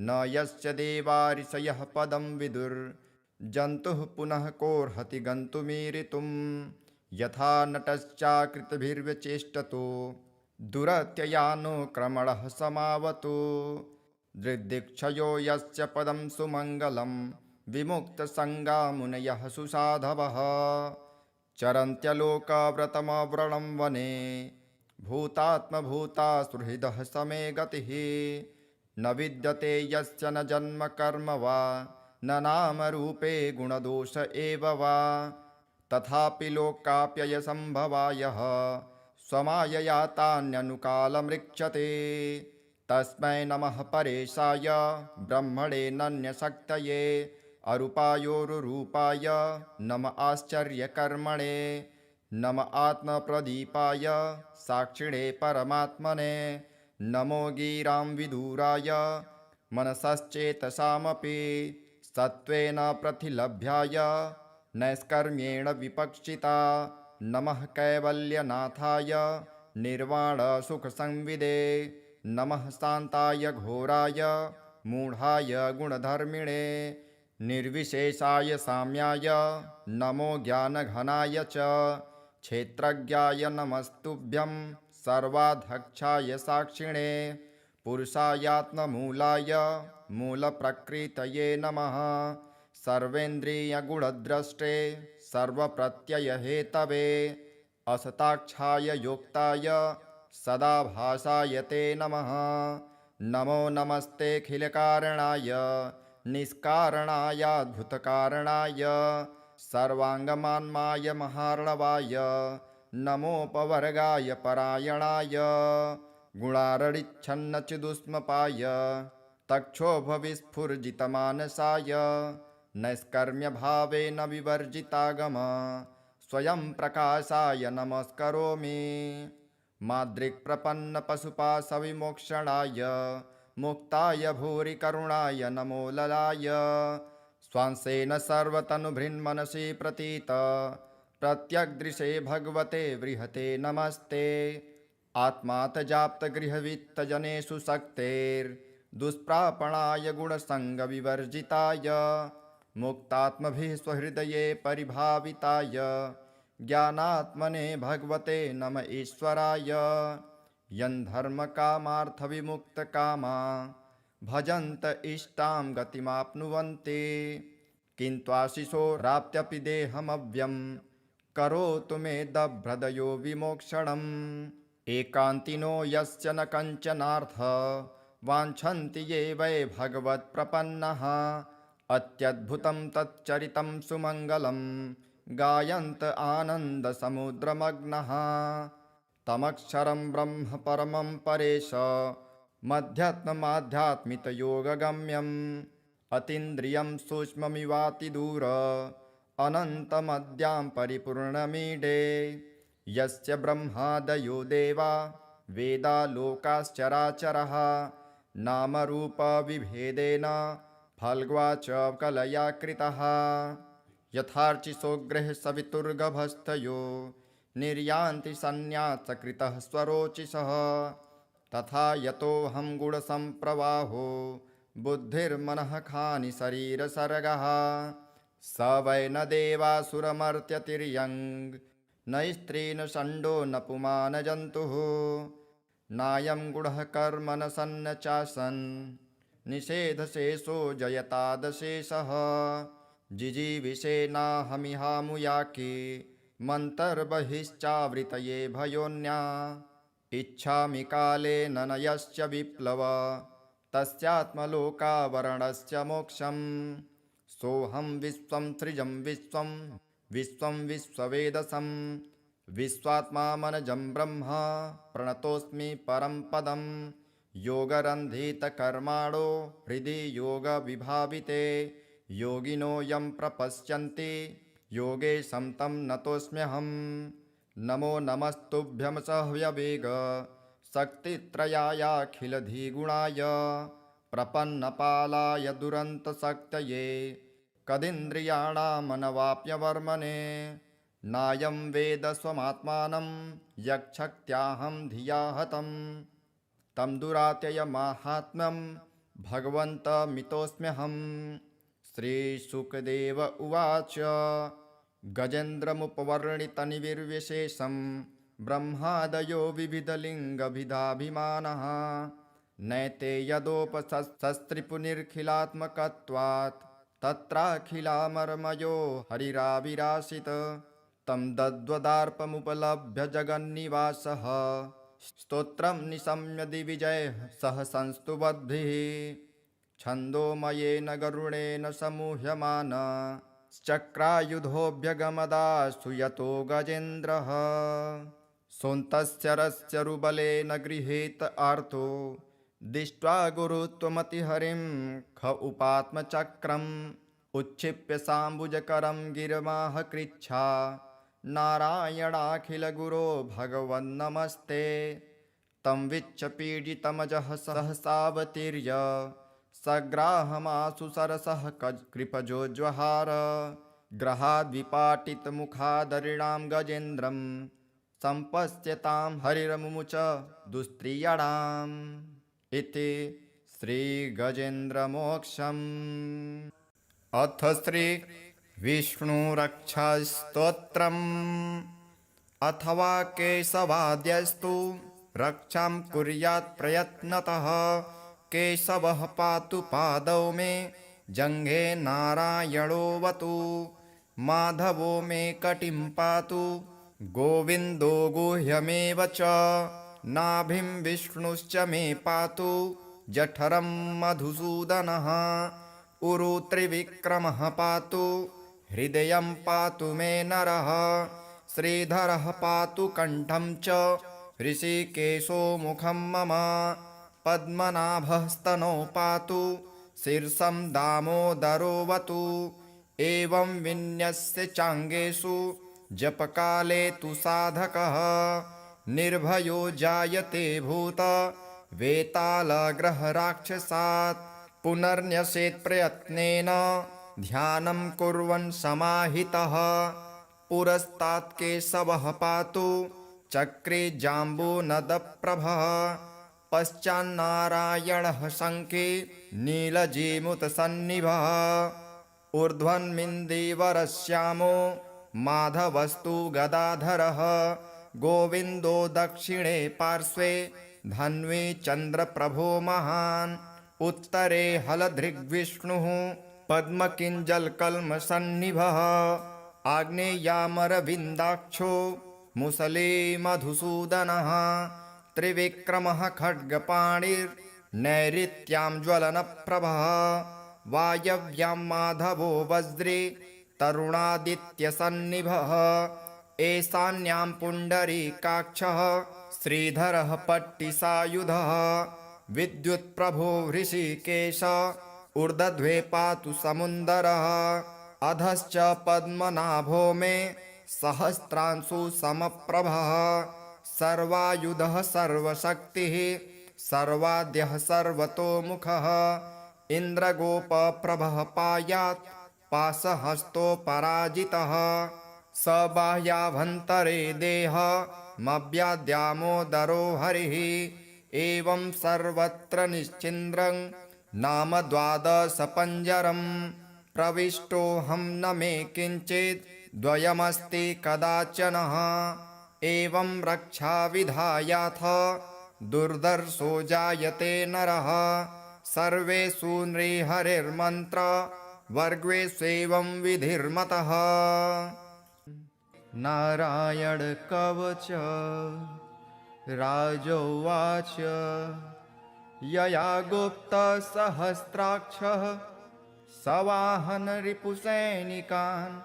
न यस्य देवारिषयः पदं विदुर्जन्तुः पुनः कोर्हति गन्तुमीरितुं यथा नटश्चाकृतिभिर्व्यचेष्टतो दुरत्ययानुक्रमणः समावतु दृग्दिक्षयो यस्य पदं सुमङ्गलं विमुक्तसङ्गा मुनयः सुसाधवः चरन्त्यलोकव्रतमव्रणं वने भूतात्मभूता सुहृदः समे गतिः न विद्यते यस्य न जन्म कर्म वा न नाम रूपे गुणदोष एव वा तथापि लोकाप्ययसम्भवायः स्वमायया तान्यनुकालमृक्षते तस्मै नमः परेशाय ब्रह्मणे नन्यशक्तये अरूपायोरुरूपाय नम आश्चर्यकर्मणे नम आत्मप्रदीपाय साक्षिणे परमात्मने नमो गिरां विदुराय मनसश्चेतसामपि सत्त्वेन प्रतिलभ्याय नैष्कर्म्येण विपक्षिता नमः कैवल्यनाथाय निर्वाणसुखसंविदे नमः शान्ताय घोराय मूढाय गुणधर्मिणे निर्विशेषाय साम्याय नमो ज्ञानघनाय च क्षेत्रज्ञाय नमस्तुभ्यं सर्वाध्यक्षाय साक्षिणे पुरुषायात्ममूलाय मूलप्रकृतये नमः सर्वेन्द्रियगुणद्रष्टे सर्वप्रत्ययहेतवे असताक्षाय योक्ताय सदाभासाय ते नमः नमो नमस्तेऽखिलकारणाय निष्कारणायाद्भुतकारणाय सर्वाङ्गमान्माय महार्णवाय नमोपवर्गाय परायणाय गुणारडिच्छन्नचिदुष्मपाय तक्षोभविस्फुर्जितमानसाय नैष्कर्म्यभावेन विवर्जितागम स्वयं प्रकाशाय नमस्करोमि माद्रिक्प्रपन्नपशुपाशविमोक्षणाय मुक्ताय भूरि करुणाय नमो ललाय स्वांसेन सर्वतनुभृन्मनसि प्रतीत प्रत्यग्दृशे भगवते बृहते नमस्ते आत्मातजाप्तगृहवित्तजनेषु शक्तेर्दुष्प्रापणाय गुणसङ्गविवर्जिताय मुक्तात्मभिः स्वहृदये परिभाविताय ज्ञानात्मने भगवते नम ईश्वराय यन्धर्मकामार्थविमुक्तकामा भजन्त इष्टां गतिमाप्नुवन्ति किन्त्वाशिशोराप्त्यपि देहमव्यं करोतु मे दभ्रदयो विमोक्षणम् एकान्तिनो यस्य न कञ्चनार्थ वाञ्छन्ति ये वै भगवत्प्रपन्नः अत्यद्भुतं तच्चरितं सुमङ्गलं गायन्त आनन्दसमुद्रमग्नः तमक्षरं ब्रह्म परमं परेश मध्यात्ममाध्यात्मितयोगगम्यम् अतीन्द्रियं सूक्ष्ममिवातिदूर अनन्तमद्यां परिपूर्णमीडे यस्य ब्रह्मादयो देवा वेदा लोकाश्चराचरः नामरूपविभेदेन फल्ग्वा च कलया कृतः यथार्चिसोग्रः सवितुर्गभस्थयो निर्यान्ति सन्न्यासकृतः स्वरोचिषः तथा यतोऽहं गुणसम्प्रवाहो बुद्धिर्मनः खानि शरीरसर्गः स वै न देवासुरमर्त्यतिर्यङ् न स्त्री न षण्डो न पुमान् जन्तुः नायं गुणः कर्म न सन्न चासन् निषेधशेषो जयतादशेषः जिजीविषेनाहमिहामुयाके मन्तर्बहिश्चावृतये भयोन्या इच्छामि कालेन न यश्च विप्लव तस्यात्मलोकावरणस्य मोक्षम् सोऽहं विश्वं सृजं विश्वं विश्वं विश्ववेदसं विश्वात्मामनजं ब्रह्म प्रणतोऽस्मि परं पदं योगरन्धितकर्माणो हृदि योगविभाविते योगिनो यं प्रपश्यन्ति योगेशं तं नतोऽस्म्यहं नमो नमस्तुभ्यं सह्यवेग शक्तित्रयायाखिलधिगुणाय प्रपन्नपालाय दुरन्तशक्तये कदिन्द्रियाणामनवाप्यवर्मणे नायं वेद स्वमात्मानं यक्षक्त्याहं धिया हतं तं दुरात्ययमाहात्म्यं भगवन्तमितोऽस्म्यहं श्रीशुकदेव उवाच गजेन्द्रमुपवर्णितनिर्विशेषं ब्रह्मादयो विविधलिङ्गभिधाभिमानः नैते यदोपशस्त्रिपुनिर्खिलात्मकत्वात् तत्राखिलामर्मयो हरिराविराशित तं दद्वदार्पमुपलभ्य जगन्निवासः स्तोत्रं निशम्य दिविजयः सह संस्तुवद्भिः छन्दोमयेन गरुडेन समूह्यमान चक्रायुधोऽभ्यगमदास्तु यतो गजेन्द्रः सोऽन्तस्य रस्यरुबलेन गृहीत आर्तो दृष्ट्वा गुरुत्वमतिहरिं ख उपात्मचक्रम् उच्छिप्य साम्बुजकरं गिरमाह कृच्छा नारायणाखिलगुरो भगवन्नमस्ते तं वीक्ष्य पीडितमजः सहसावतीर्य सग्राहमाशु सरसः कृपजोज्वहार ग्रहाद्विपाटितमुखादरिणां गजेन्द्रं सम्पश्यतां हरिरमुमुच दुस्त्रियणाम् इति श्रीगजेन्द्रमोक्षम्। अथ श्री विष्णुरक्षास्तोत्रम्। अथवा केशवाद्यस्तु रक्षां कुर्यात् प्रयत्नतः केशवः पातु पादौ मे जङ्घे नारायणोऽवतु माधवो मे कटिं पातु गोविन्दो गुह्यमेव च नाभिं विष्णुश्च मे पातु जठरं मधुसूदनः उरु त्रिविक्रमः पातु हृदयं पातु मे नरः श्रीधरः पातु कण्ठं च ऋषिकेशो मुखं मम पद्मनाभः स्तनौ पातु शीर्षं दामोदरोऽवतु एवं विन्यस्य चाङ्गेषु जपकाले तु साधकः निर्भयो जायते भूत वेतालग्रहराक्षसात् पुनर्न्यसेत् प्रयत्नेन ध्यानं कुर्वन् समाहितः पुरस्तात् केशवः पातु चक्रे जाम्बूनदप्रभः पश्चान्नारायणः शङ्खे नीलजीमुतसन्निभः ऊर्ध्वन्मिन्दीवरश्यामो माधवस्तु गदाधरः गोविन्दो दक्षिणे पार्श्वे धन्वी चन्द्रप्रभो महान् उत्तरे हलधृग्विष्णुः पद्मकिञ्जलकल्मषन्निभः आग्नेयामरविन्दाक्षो मुसले मधुसूदनः त्रिविक्रमः खड्गपाणिर्नैऋत्यां ज्वलनप्रभः वायव्यां माधवो वज्रे तरुणादित्यसन्निभः ईशान्यां पुण्डरीकाक्षः श्रीधरः पट्टिसायुधः विद्युत्प्रभो हृषीकेश ऊर्ध्वे पातु समुन्दरः अधश्च पद्मनाभो मे सहस्रांशु समप्रभः सर्वायुधः सर्वशक्तिः सर्वाद्यः सर्वतोमुखः इन्द्रगोपप्रभः पायात् पाशहस्तोपराजितः स बाह्याभ्यन्तरे देहमव्याद्यामोदरो हरिः एवं सर्वत्र निश्चिन्द्रं नाम द्वादशपञ्जरं प्रविष्टोऽहं न मे किञ्चित् द्वयमस्ति कदाचनः एवं रक्षाविधायाथ दुर्धर्षो जायते नरः सर्वेषु नृहरिर्मन्त्र वर्गेष्वेवं विधिर्मतः। नारायण कवच राजोवाच यया गुप्तसहस्राक्षः सवाहन रिपुसैनिकान्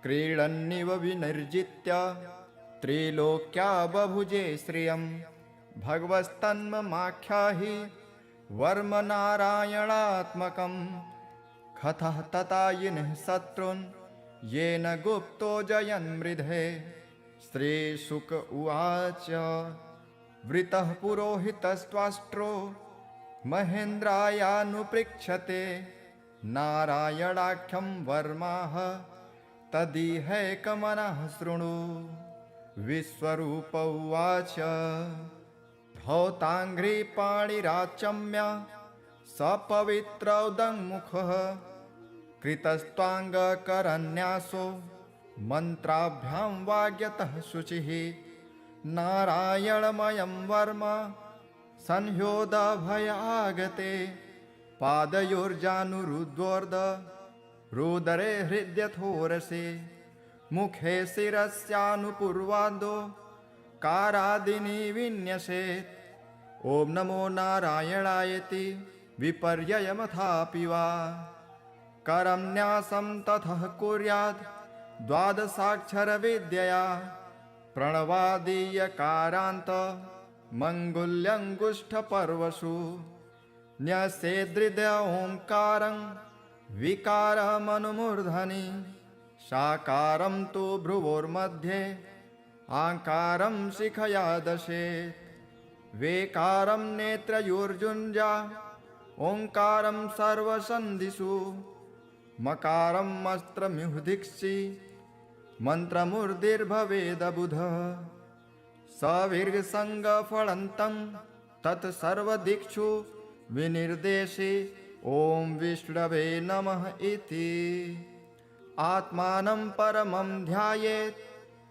क्रीडन्निव विनिर्जित्य त्रिलोक्या बभुजे श्रियं भगवस्तन्ममाख्याहि वर्म नारायणात्मकं कथः ततायिनः शत्रून् येन गुप्तो जयन्मृधे। श्रीशुक उवाच वृतः पुरोहितस्त्वाष्ट्रो महेन्द्रायानुपृच्छते नारायणाख्यं वर्माः तदिहैकमनः शृणु। विश्वरूप उवाच धौताङ्घ्रिपाणिराचम्य सपवित्रौदङ्मुखः कृतस्त्वाङ्गकरन्यासो मन्त्राभ्यां वाग्यतः शुचिः नारायणमयं वर्म संह्योदभयागते पादयोर्जानुरुद्वोर्ध रुदरे हृद्यथोरसे मुखे शिरस्यानुपूर्वादो कारादीनि विन्यसेत्। ॐ नमो नारायणायेति विपर्ययमथापि वा। करन्यासं ततः कुर्यात् द्वादशाक्षरविद्यया। प्रणवादीयकारान्त मङ्गुल्यङ्गुष्ठपर्वसु। न्यसेदृद ओङ्कारं विकारमनुमूर्धनि। साकारं तु भ्रुवोर्मध्ये आकारं शिखया दशेत्। वेकारं नेत्रयोर्जुञ्जा ओङ्कारं सर्वसन्धिषु। मकारं मस्त्रमिहुदिक्षि मन्त्रमूर्तिर्भवेदबुधः। सविर्गसङ्गफलन्तं तत्सर्वदिक्षु विनिर्देशे। ॐ विष्णवे नमः इति। आत्मानं परमं ध्यायेत्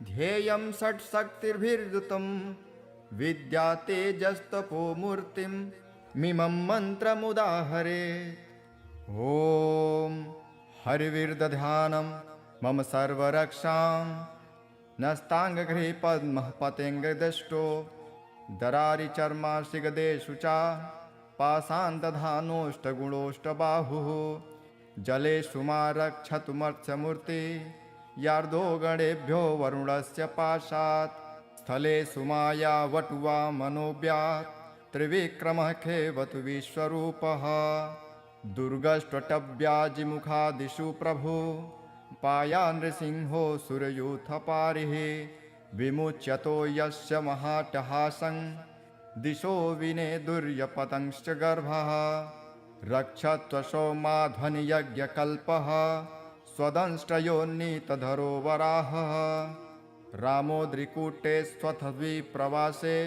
ध्येयं षट्शक्तिर्भिर्युतं। विद्या तेजस्तपो मूर्तिं मिमं मन्त्रमुदाहरेत्। ॐ हरिविर्दध्यानं मम सर्वरक्षां। नस्ताङ्गगृहे पद्मः पतेङ्गदष्टो। दरारिचर्माशिगदेषु च पाषाणदधानोष्टगुणोष्टबाहुः। जलेषु मा रक्षतु मत्स्यमूर्ति यार्दो गणेभ्यो वरुणस्य पाशात्। स्थलेषु माया वटुवा मनोव्यात् त्रिविक्रमः खेवतु विश्वरूपः। दुर्गष्ट्वटव्याजिमुखादिषु प्रभु पाया नृसिंहो सुरयूथपारिः। विमुच्यतो यस्य महाटहासं दिशो विनेदुर्यपतंश्च गर्भः। रक्षत्वशो माध्वनियज्ञकल्पः स्वदंष्ट्रयोन्नीतधरो वराहः। रामोद्रिकूटे स्वथद्विप्रवासे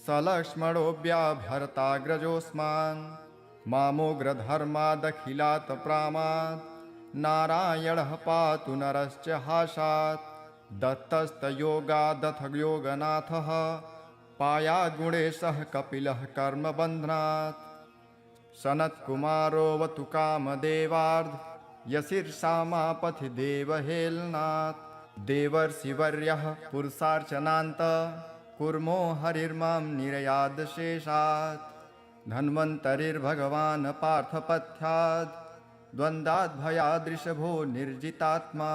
सलक्ष्मणो व्याभरताग्रजोऽस्मान्। मामोग्रधर्मादखिलात् प्रामात् नारायणः पातु नरश्च हासात्। दत्तस्तयोगादथ योगनाथः पायाद्गुणेशः कपिलः कर्मबन्धनात्। सनत्कुमारोऽवतु कामदेवार्ध यशीर्षामापथि देवहेलनात्। देवर्षिवर्यः पुरुषार्चनान्त कुर्मो हरिर्मां निरयादशेषात्। धन्वन्तरिर्भगवान् पार्थपथ्याद् द्वन्द्वाद्भयादृशभो निर्जितात्मा।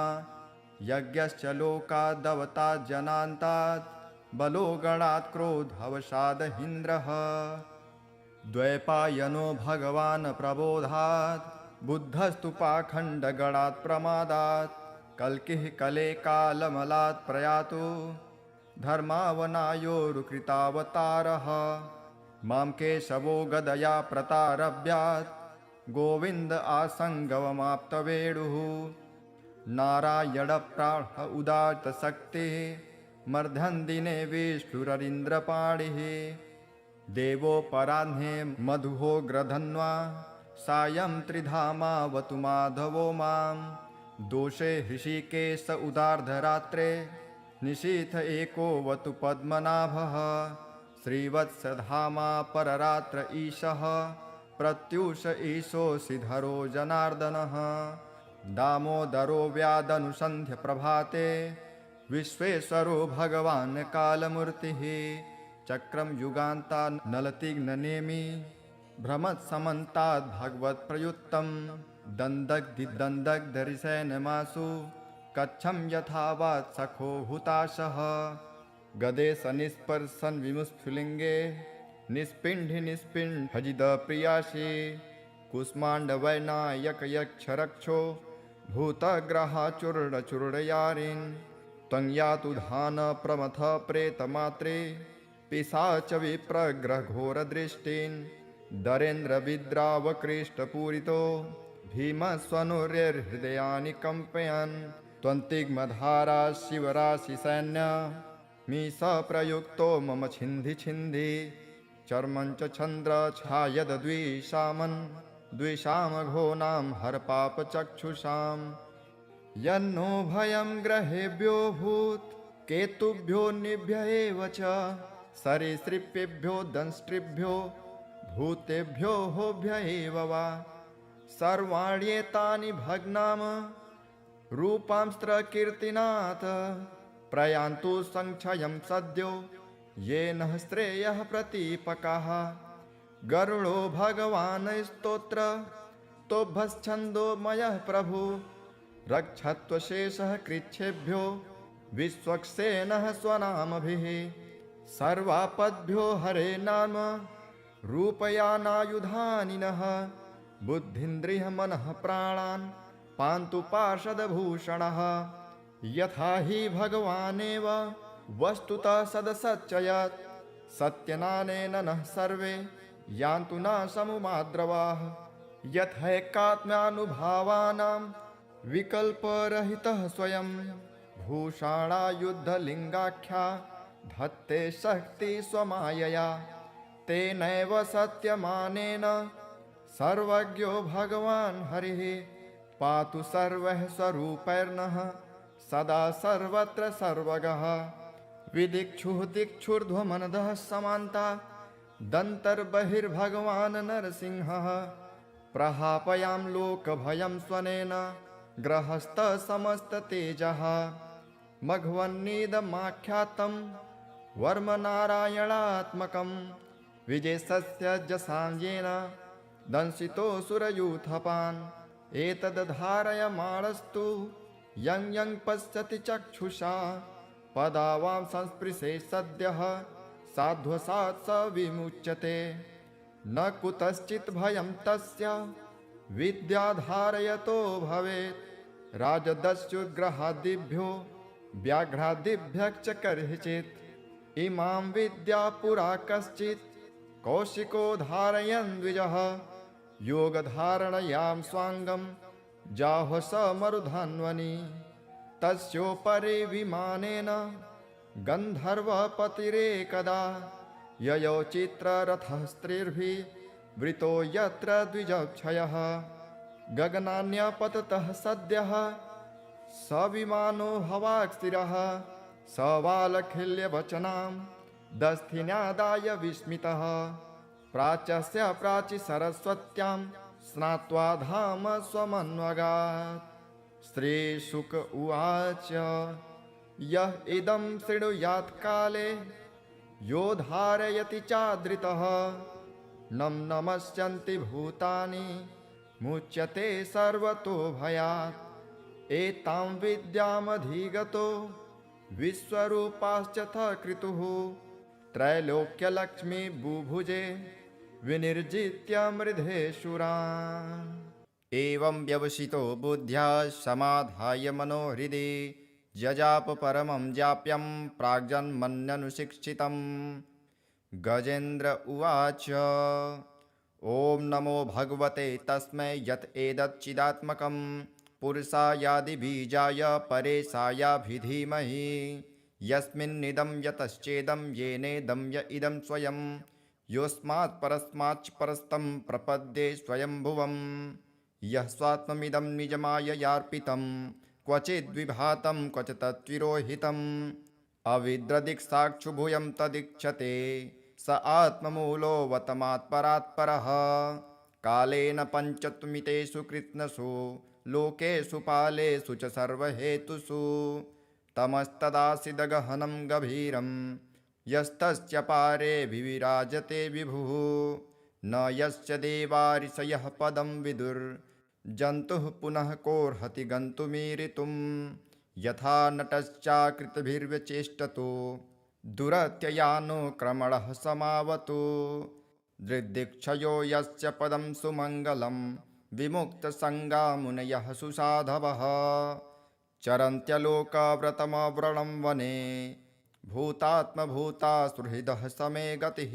यज्ञश्च लोकादवतात् जनान्तात् बलो गणात् क्रोधवशादहीन्द्रः। द्वैपायनो भगवान् प्रबोधात् बुद्धस्तु पाखण्डगणात् प्रमादात्। कल्किः कले कालमलात् प्रयातु धर्मावनायोरुकृतावतारः। मां केशवो गदया प्रतारभ्यात् गोविन्द आसङ्गवमाप्तवेणुः। नारायणप्राण उदात्तशक्तिः मर्धन्दिने विष्णुररीन्द्रपाणिः। देवोपराह्ने मधुहोग्रधन्वा सायं त्रिधामावतु माधवो मां। दोषे हृषीकेश उदार्धरात्रे निशीथ एकोऽवतु पद्मनाभः। श्रीवत्सधामा पररात्र ईशः प्रत्यूष ईशोऽसिधरो जनार्दनः। दामोदरो व्यादनुसन्ध्य प्रभाते विश्वेश्वरो भगवान् कालमूर्तिः। चक्रं युगान्ता नलतिग्ननेमि भ्रमत्समन्ताद् भगवत्प्रयुक्तं। दन्दग्धिदन्दग्धरिसेनमासु कच्छं यथावात् सखो हुताशः। गदे सनिस्पर्शन विमुस्फुलिङ्गे निष्पिण्ढि निष्पिण्ढजिदप्रियासि। कुष्माण्डवैनायकयक्षरक्षो भूतग्रहाचूर्णचूर्णयारिन्। त्वं यातु धानप्रमथ प्रेतमात्रे पिशाच विप्रग्रहघोरदृष्टिन्। दरेन्द्रविद्रावकृष्टपूरितो भीमस्वनुर्हृदयानि कम्पयन्। त्वन्तिग्मधारा शिवराशिसैन्य मीश प्रयुक्तो मम छिन्धि छिन्धि। चर्मं च छन्द्र छायद्विषामन् द्विषामघोनां हरपापचक्षुषाम्। यन्नो भयं ग्रहेभ्यो भूत् केतुभ्यो निभ्य एव च। सरीसृपेभ्यो दंष्ट्रिभ्यो भूतेभ्यो होभ्य एव वा। सर्वाण्येतानि भग्नाम रूपांस्त्रकीर्तिनाथ। प्रयान्तु संक्षयं सद्यो येन श्रेयः प्रतीपकाः। गरुडो भगवान् स्तोत्र तोभश्छन्दोमयः प्रभु। रक्षत्वशेषः कृच्छेभ्यो विश्वक्सेनः स्वनामभिः। सर्वापद्भ्यो हरे नाम रूपयानायुधानि नः। बुद्धिन्द्रियः मनः प्राणान् पान्तु पार्षदभूषणः। यथा हि भगवानेव वस्तुतः सदसच्चयत् सत्यनानेन नः सर्वे यान्तु न समुमाद्रवाः। यथैकात्म्यानुभावानां विकल्परहितः स्वयं भूषाणायुद्धलिङ्गाख्या धत्ते शक्ति स्वमायया। तेनैव सत्यमानेन सर्वज्ञो भगवान् हरिः। पातु सर्वः स्वरूपैर्नः सदा सर्वत्र सर्वगः। विदिक्षुः दिक्षुर्ध्वमनदः समान्ता दन्तर्बहिर्भगवान् नरसिंहः। प्रहापयां लोकभयं स्वनेन ग्रहस्थः समस्ततेजः। मघवन्निदमाख्यातं वर्मनारायणात्मकं विजयस्य जसाञ्जेन दंशितोऽसुरयूथपान्। एतद्धारयमाणस्तु यं यं पश्यति चक्षुषा पदावां संस्पृशे सद्यः साध्वसात् स विमुच्यते। न कुतश्चित् भयं तस्य विद्याधारयतो भवेत्। राजदस्युग्रहादिभ्यो व्याघ्रादिभ्यः च कर्हिचित्। इमां विद्या पुरा कश्चित् कौशिको धारयन् द्विजः। योगधारणयां स्वाङ्गं जाह्व स मरुधन्वनि। तस्योपरि विमानेन गन्धर्वपतिरेकदा। ययौ चित्ररथः स्त्रीर्भिः वृतो यत्र द्विजक्षयः। गगनान्यपततः सद्यः स विमानो हवाक्स्थिरः। स वालखिल्यवचनां दस्थिन्यादाय विस्मितः। प्राच्यस्य प्राचि सरस्वत्यां स्नात्वा धाम स्वमन्वगात्। श्रीशुक उवाच यः इदं शृणुयात् काले यो धारयति चादृतः। नं नमस्यन्ति भूतानि मुच्यते सर्वतो भयात्। एतां विद्यामधिगतो विश्वरूपाश्च कृतुः। त्रैलोक्यलक्ष्मी बुभुजे विनिर्जित्य मृधेशुरान्। एवं व्यवसितो बुद्ध्या समाधाय मनोहृदि जजाप परमं जाप्यं प्राग्जन्मन्यनुशिक्षितम्। गजेन्द्र उवाच ॐ नमो भगवते तस्मै यत् एतच्चिदात्मकं पुरुषायादिबीजाय परेशायाभिधीमहि। यस्मिन्निदं यतश्चेदं येनेदं य इदं स्वयं योऽस्मात् परस्माच्च परस्तं प्रपद्ये स्वयंभुवम्। यः स्वात्ममिदं निजमाययार्पितं क्वचिद्विभातं क्वच तत्विरोहितम्। अविद्रदिक्साक्षुभूयं तदीक्षते स आत्ममूलोऽवतमात्परात्परः। कालेन पञ्चत्वमितेषु कृत्स्नसु लोकेषु पालेषु च सर्वहेतुषु। तमस्तदासीदगहनं गभीरं यस्तस्य पारे विविराजते विभुः। न यस्य देवारिषयः पदं विदुर्जन्तुः पुनः कोऽर्हति गन्तुमीरितुम्। यथा नटश्चाकृतिभिर्व्यचेष्टतो दुरत्ययानुक्रमणः समावतु। दृग्दिक्षयो यस्य पदं सुमङ्गलं विमुक्तसङ्गा मुनयः सुसाधवः। चरन्त्यलोकव्रतमव्रणं वने भूतात्मभूतासुहृदः समे गतिः।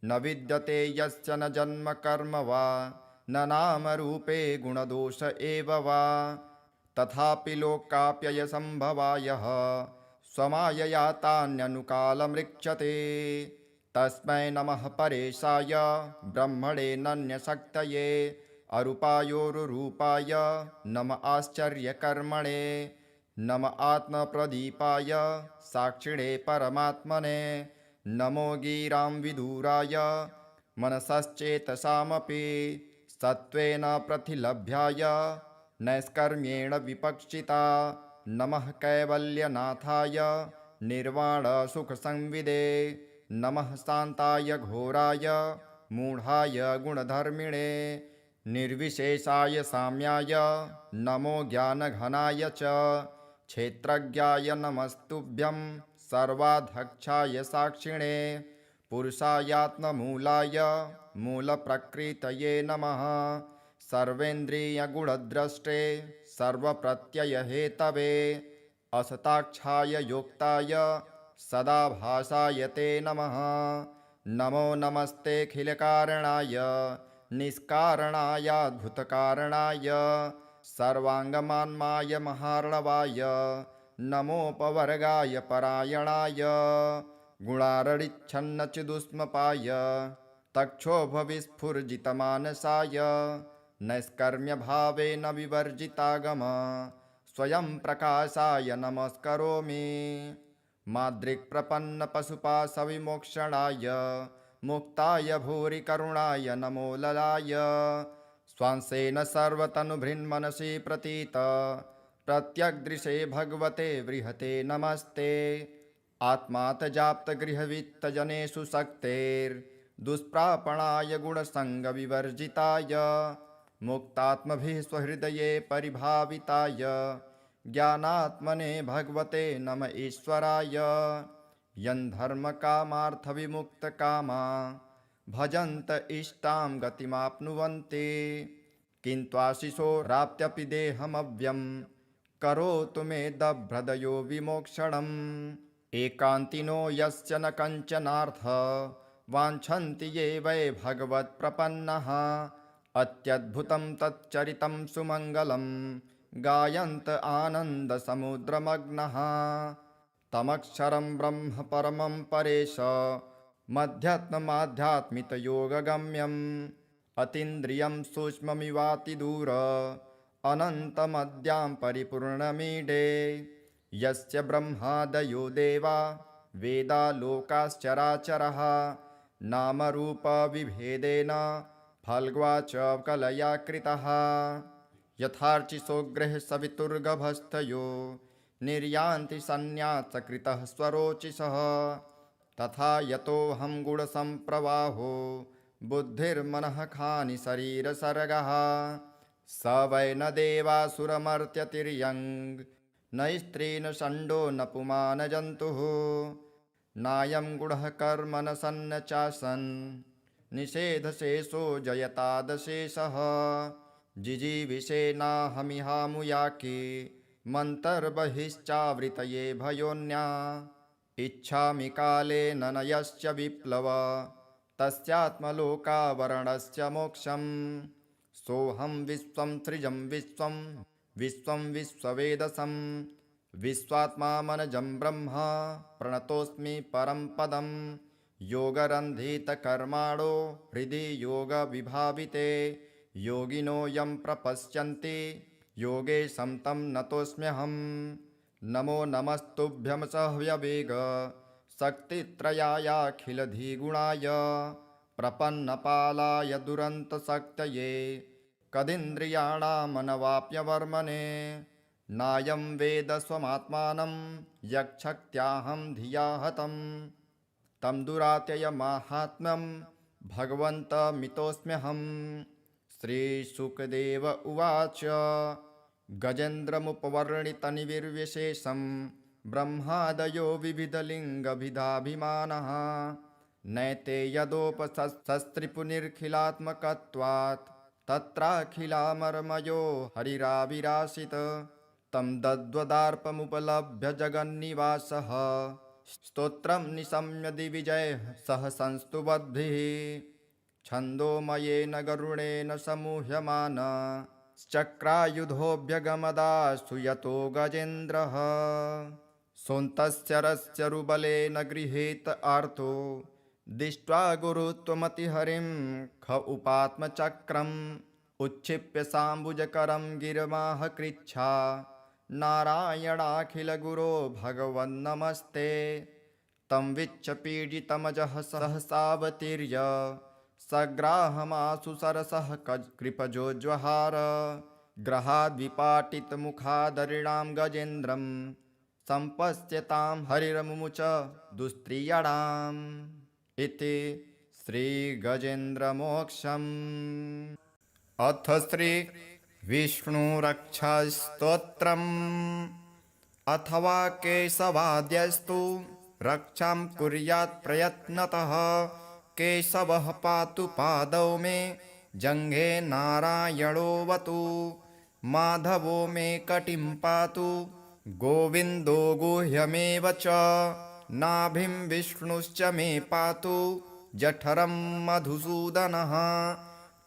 न विद्यते यस्य न जन्म कर्म वा न नामरूपे गुणदोष एव वा। तथापि लोकाप्ययसम्भवायः स्वमायया तान्यनुकालमृक्षते। तस्मै नमः परेशाय ब्रह्मणे नन्यशक्तये अरूपायोरुरूपाय नम आश्चर्यकर्मणे। नम आत्मप्रदीपाय साक्षिणे परमात्मने। नमो गिरां विदुराय मनसश्चेतसामपि सत्त्वेन प्रतिलभ्याय नैष्कर्म्येण विपक्षिता नमः कैवल्यनाथाय निर्वाणसुखसंविदे नमः शान्ताय घोराय मूढाय गुणधर्मिणे निर्विशेषाय साम्याय नमो ज्ञानघनाय च क्षेत्रज्ञाय नमस्तुभ्यं सर्वाध्यक्षाय साक्षिणे पुरुषायात्ममूलाय मूलप्रकृतये नमः सर्वेन्द्रियगुणद्रष्टे सर्वप्रत्ययहेतवे असताक्षाय योक्ताय सदाभासाय ते नमः नमो नमस्तेऽखिलकारणाय निष्कारणायाद्भुतकारणाय सर्वाङ्गमान्माय महार्णवाय नमोपवर्गाय परायणाय गुणारडिच्छन्नचिदुष्मपाय तक्षोभविस्फुर्जितमानसाय नैष्कर्म्यभावेन विवर्जितागम स्वयं प्रकाशाय नमस्करोमि माद्रिक्प्रपन्नपशुपाशविमोक्षणाय मुक्ताय भूरि करुणाय नमो ललाय स्वांसेन सर्वतनुभृन्मनसि प्रतीत प्रत्यग्दृशे भगवते बृहते नमस्ते आत्मातजाप्तगृहवित्तजनेषु शक्तेर्दुष्प्रापणाय गुणसङ्गविवर्जिताय मुक्तात्मभिः स्वहृदये परिभाविताय ज्ञानात्मने भगवते नम ईश्वराय यन्धर्मकामार्थविमुक्तकामा भजन्त इष्टां गतिमाप्नुवन्ति किन्त्वाशिशोराप्त्यपि देहमव्यं करोतु मे दभ्रदयो विमोक्षणम् एकान्तिनो यस्य न कञ्चनार्थ वाञ्छन्ति ये वै भगवत्प्रपन्नः अत्यद्भुतं तच्चरितं सुमङ्गलं गायन्त आनन्दसमुद्रमग्नः तमक्षरं ब्रह्म परमं परेश मध्यात्ममाध्यात्मितयोगगम्यम् अतीन्द्रियं सूक्ष्ममिवातिदूर अनन्तमद्यां परिपूर्णमीडे यस्य ब्रह्मादयो देवा वेदा लोकाश्चराचरः नामरूपविभेदेन फल्ग्वाच कलया कृतः यथार्चिसोग्रः सवितुर्गभस्थयो निर्यान्ति सन्न्यासकृतः स्वरोचिषः तथा यतोऽहं गुणसम्प्रवाहो बुद्धिर्मनः खानि शरीरसर्गः स वै न देवासुरमर्त्यतिर्यङ् न स्त्री न षण्डो न पुमान् जन्तुः नायं गुणः कर्म न सन्न चासन् निषेधशेषो जयतादशेषः जिजीविषेनाहमिहामुयाके मन्तर्बहिश्चावृतये भयोन्या इच्छामि कालेन न यश्च विप्लव तस्यात्मलोकावरणस्य मोक्षम् सोऽहं विश्वं सृजं विश्वं विश्वं विश्ववेदसं विश्वात्मामनजं ब्रह्म प्रणतोऽस्मि परं पदं योगरन्धितकर्माणो हृदि योगविभाविते योगिनो यं प्रपश्यन्ति योगेशं तं नतोऽस्म्यहं नमो नमस्तुभ्यं सह्यवेग शक्तित्रयायाखिलधिगुणाय प्रपन्नपालाय दुरन्तशक्तये कदिन्द्रियाणामनवाप्यवर्मणे नायं वेद स्वमात्मानं यक्षक्त्याहं धिया हतं तं दुरात्ययमाहात्म्यं भगवन्तमितोऽस्म्यहम् श्रीशुकदेव उवाच गजेन्द्रमुपवर्णितनिर्विशेषं ब्रह्मादयो विविधलिङ्गभिधाभिमानः नैते यदोपसस्त्रिपुनिर्खिलात्मकत्वात् तत्राखिलामर्मयो हरिराविरासित तं दद्वदार्पमुपलभ्य जगन्निवासः स्तोत्रं निशम्य दिविजयः सह संस्तुवद्भिः छन्दोमयेन गरुडेन समूह्यमान चक्रायुधोऽभ्यगमदास्तु यतो गजेन्द्रः सोऽन्तस्य रस्यरुबलेन गृहीत आर्तो दृष्ट्वा गुरुत्वमतिहरिं ख उपात्मचक्रम् उच्छिप्य साम्बुजकरं गिरमाह कृच्छा नारायणाखिलगुरो भगवन्नमस्ते तं विच्छपीडितमजः सहसावतीर्य सग्राहमासु सरसः कृपजोज्वहार ग्रहाद्विपाटितमुखादरिणां गजेन्द्रं सम्पश्यतां हरिरमुमुच दुस्त्रियणाम् इति श्रीगजेन्द्रमोक्षम्। अथ श्रीविष्णुरक्षास्तोत्रम्। अथवा केशवाद्यस्तु रक्षां कुर्यात् प्रयत्नतः। केशवः पातु पादौ मे जङ्घे नारायणोऽवतु। माधवो मे कटिं पातु गोविन्दो गुह्यमेव च। नाभिं विष्णुश्च मे पातु जठरं मधुसूदनः।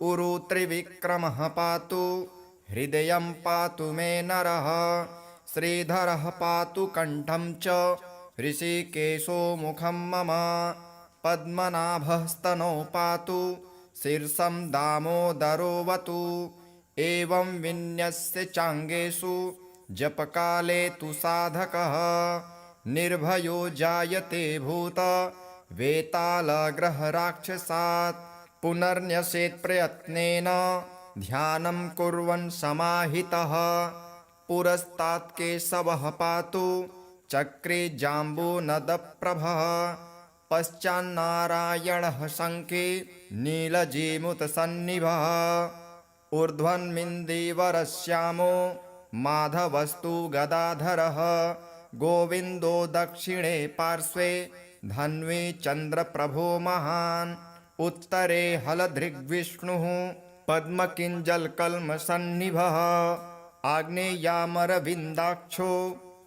उरु त्रिविक्रमः पातु हृदयं पातु मे नरः। श्रीधरः पातु कण्ठं च ऋषिकेशो मुखं मम। पद्मनाभः स्तनौ पातु शीर्षं दामोदरोऽवतु। एवं विन्यस्य चाङ्गेषु जपकाले तु साधकः निर्भयो जायते भूत वेतालग्रहराक्षसात्। पुनर्न्यसेत् प्रयत्नेन ध्यानं कुर्वन् समाहितः। पुरस्तात् केशवः पातु चक्रे जाम्बूनदप्रभः। पश्चान्नारायणः शङ्खे नीलजीमुतसन्निभः। ऊर्ध्वन्मिन्दीवरश्यामो माधवस्तु गदाधरः। गोविन्दो दक्षिणे पार्श्वे धन्वी चन्द्रप्रभो महान्। उत्तरे हलधृग्विष्णुः पद्मकिञ्जलकल्मषन्निभः। आग्नेयामरविन्दाक्षो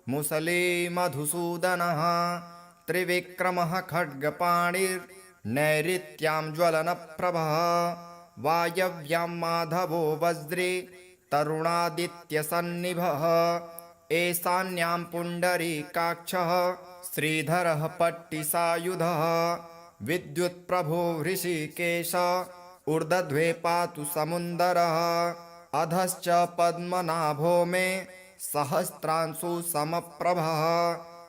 मुसले मधुसूदनः। त्रिविक्रमः खड्गपाणिर्नैऋत्यां ज्वलनप्रभः। वायव्यां माधवो वज्रे तरुणादित्यसन्निभः। ईशान्यां पुण्डरीकाक्षः श्रीधरः पट्टिसायुधः। विद्युत्प्रभो हृषीकेश ऊर्ध्वे पातु समुन्दरः। अधश्च पद्मनाभो मे सहस्रांशु समप्रभः।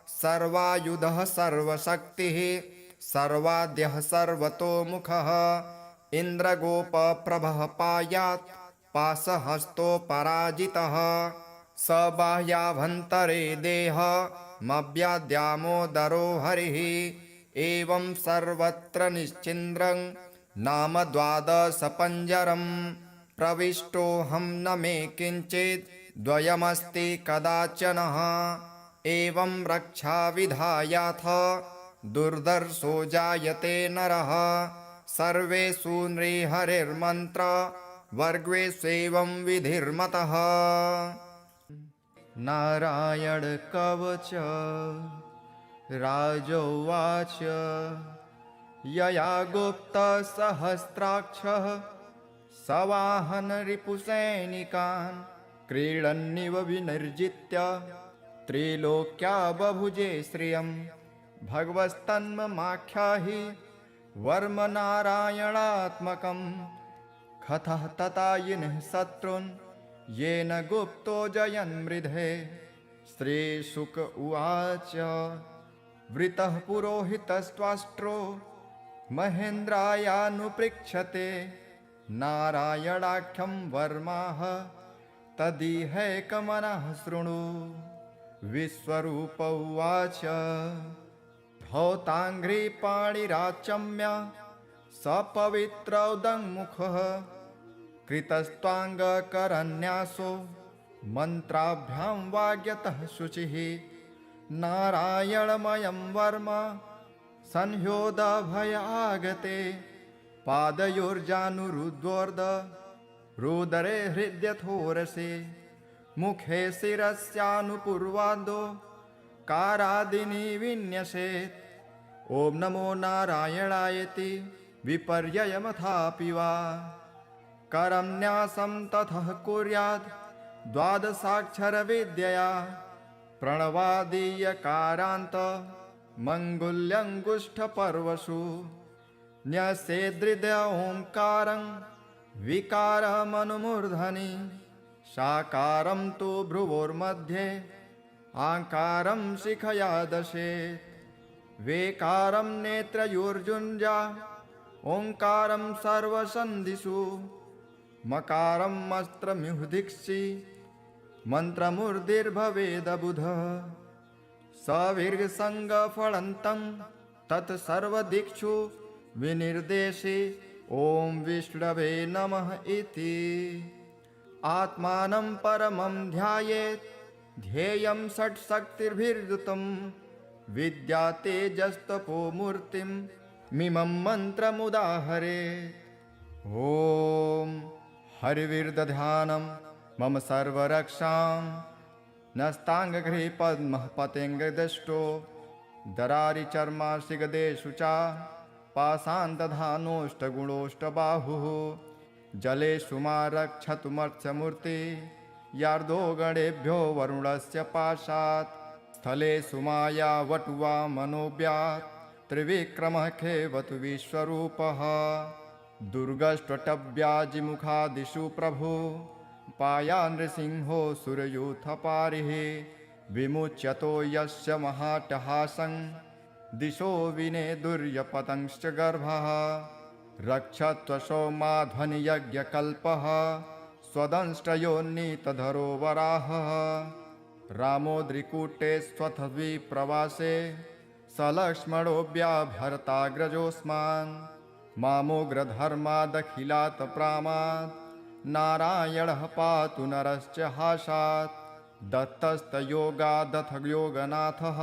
सर्वायुधः सर्वशक्तिः सर्वाद्यः सर्वतोमुखः। इन्द्रगोपप्रभः पायात् पाशहस्तोपराजितः। स बाह्याभ्यन्तरे देहमव्याद्यामोदरो हरिः। एवं सर्वत्र निश्चिन्द्रं नाम द्वादशपञ्जरम्। प्रविष्टोऽहं न मे किञ्चित् द्वयमस्ति कदाचनः। एवं रक्षाविधायाथ दुर्धर्षो जायते नरः। सर्वेषु नृहरिर्मन्त्र वर्गेष्वेवं विधिर्मतः। नारायण कवच राजोवाच यया गुप्तसहस्राक्षः सवाहन रिपुसैनिकान्। क्रीडन्निव विनिर्जित्य त्रिलोक्या बभुजे श्रियं। भगवस्तन्ममाख्याहि वर्म नारायणात्मकं। खतः ततायिनः शत्रून् येन गुप्तो जयन्मृधे। श्रीशुक उवाच वृतः पुरोहितस्त्वाष्ट्रो महेन्द्रायानुपृच्छते। नारायणाख्यं वर्माः तदिहैकमनः शृणु। विश्वरूप उवाच धौताङ्घ्रिपाणिराचम्य सपवित्रौदङ्मुखः। कृतस्त्वाङ्गकरन्यासो मन्त्राभ्यां वाग्यतः शुचिः। नारायणमयं वर्म संह्योदभयागते। पादयोर्जानुरुद्वोर्ध रुदरे हृद्यथोरसे। मुखे शिरस्यानुपूर्वादो कारादिनी विन्यसेत्। ॐ नमो नारायणायति विपर्ययमथापि वा। करं न्यासं ततः कुर्याद् द्वादशाक्षरविद्यया। प्रणवादीयकारान्त मङ्गुल्यङ्गुष्ठपर्वसु। न्यसेदृदय ओङ्कारं विकारमनुमूर्धनि। साकारं तु भ्रुवोर्मध्ये आकारं शिखया दशेत्। वेकारं नेत्रयोर्जुञ्जा ओङ्कारं सर्वसन्धिषु। मकारमस्त्रमिहुदीक्षि मन्त्रमूर्तिर्भवेदबुधः सविर्गसङ्गफलन्तं तत्सर्वदिक्षु विनिर्देशे ॐ विष्णवे नमः इति आत्मानं परमं ध्यायेत् ध्येयं षट्शक्तिर्भिर्युतं विद्या तेजस्तपो मूर्तिं मिमं मन्त्रमुदाहरेत् ॐ हरिविर्दध्यानं मम सर्वरक्षां नस्ताङ्गगृहे पद्मः पतेङ्गदष्टो दरारिचर्माशिगदेषु च पाषाणदधानोष्टगुणोष्टबाहुः जलेषु मा रक्षतु मत्स्यमूर्ति यार्दो गणेभ्यो वरुणस्य पाशात् स्थलेषु माया वटुवा मनोव्यात् त्रिविक्रमः खेवतु विश्वरूपः दुर्गष्ट्वटव्याजिमुखादिषु प्रभु पाया नृसिंहो सुरयूथपारिः विमुच्यतो यस्य महाटहासं दिशो विनेदुर्यपतंश्च गर्भः रक्षत्वशो माध्वनियज्ञकल्पः स्वदंष्टयोन्नीतधरो वराहः रामोद्रिकूटे स्वथद्विप्रवासे सलक्ष्मणोऽव्याभरताग्रजोऽस्मान् मामोग्रधर्मादखिलात् प्रामात् नारायणः पातु नरश्च हासात् दत्तस्तयोगादथ योगनाथः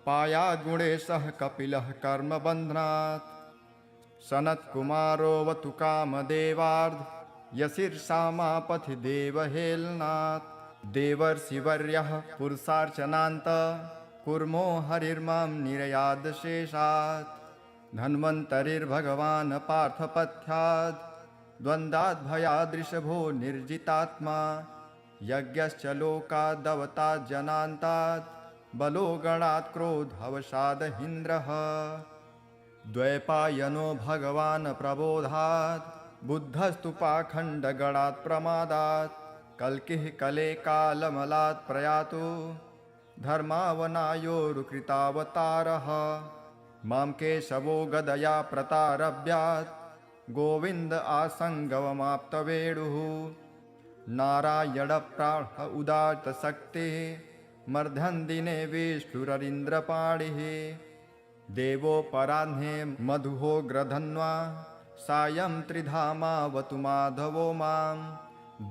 पायाद्गुणेशः कपिलः कर्मबन्धनात् सनत्कुमारोऽवतु कामदेवार्ध यशीर्षामापथि देवहेलनात् देवर्षिवर्यः पुरुषार्चनान्त कुर्मो हरिर्मां निरयादशेषात् धन्वन्तरिर्भगवान् पार्थपथ्याद् द्वन्द्वाद्भयादृशभो निर्जितात्मा यज्ञश्च लोकादवतात् जनान्तात् बलो गणात् क्रोधवशादहीन्द्रः द्वैपायनो भगवान् प्रबोधात् बुद्धस्तु पाखण्डगणात् प्रमादात् कल्किः कले कालमलात् प्रयातु धर्मावनायोरुकृतावतारः मां केशवो गदया प्रतारभ्यात् गोविन्द आसङ्गवमाप्तवेणुः नारायणप्राण उदात्तशक्तिः मर्धन्दिने विष्णुररीन्द्रपाणिः देवोपराह्ने मधुहोग्रधन्वा सायं त्रिधामावतु माधवो मां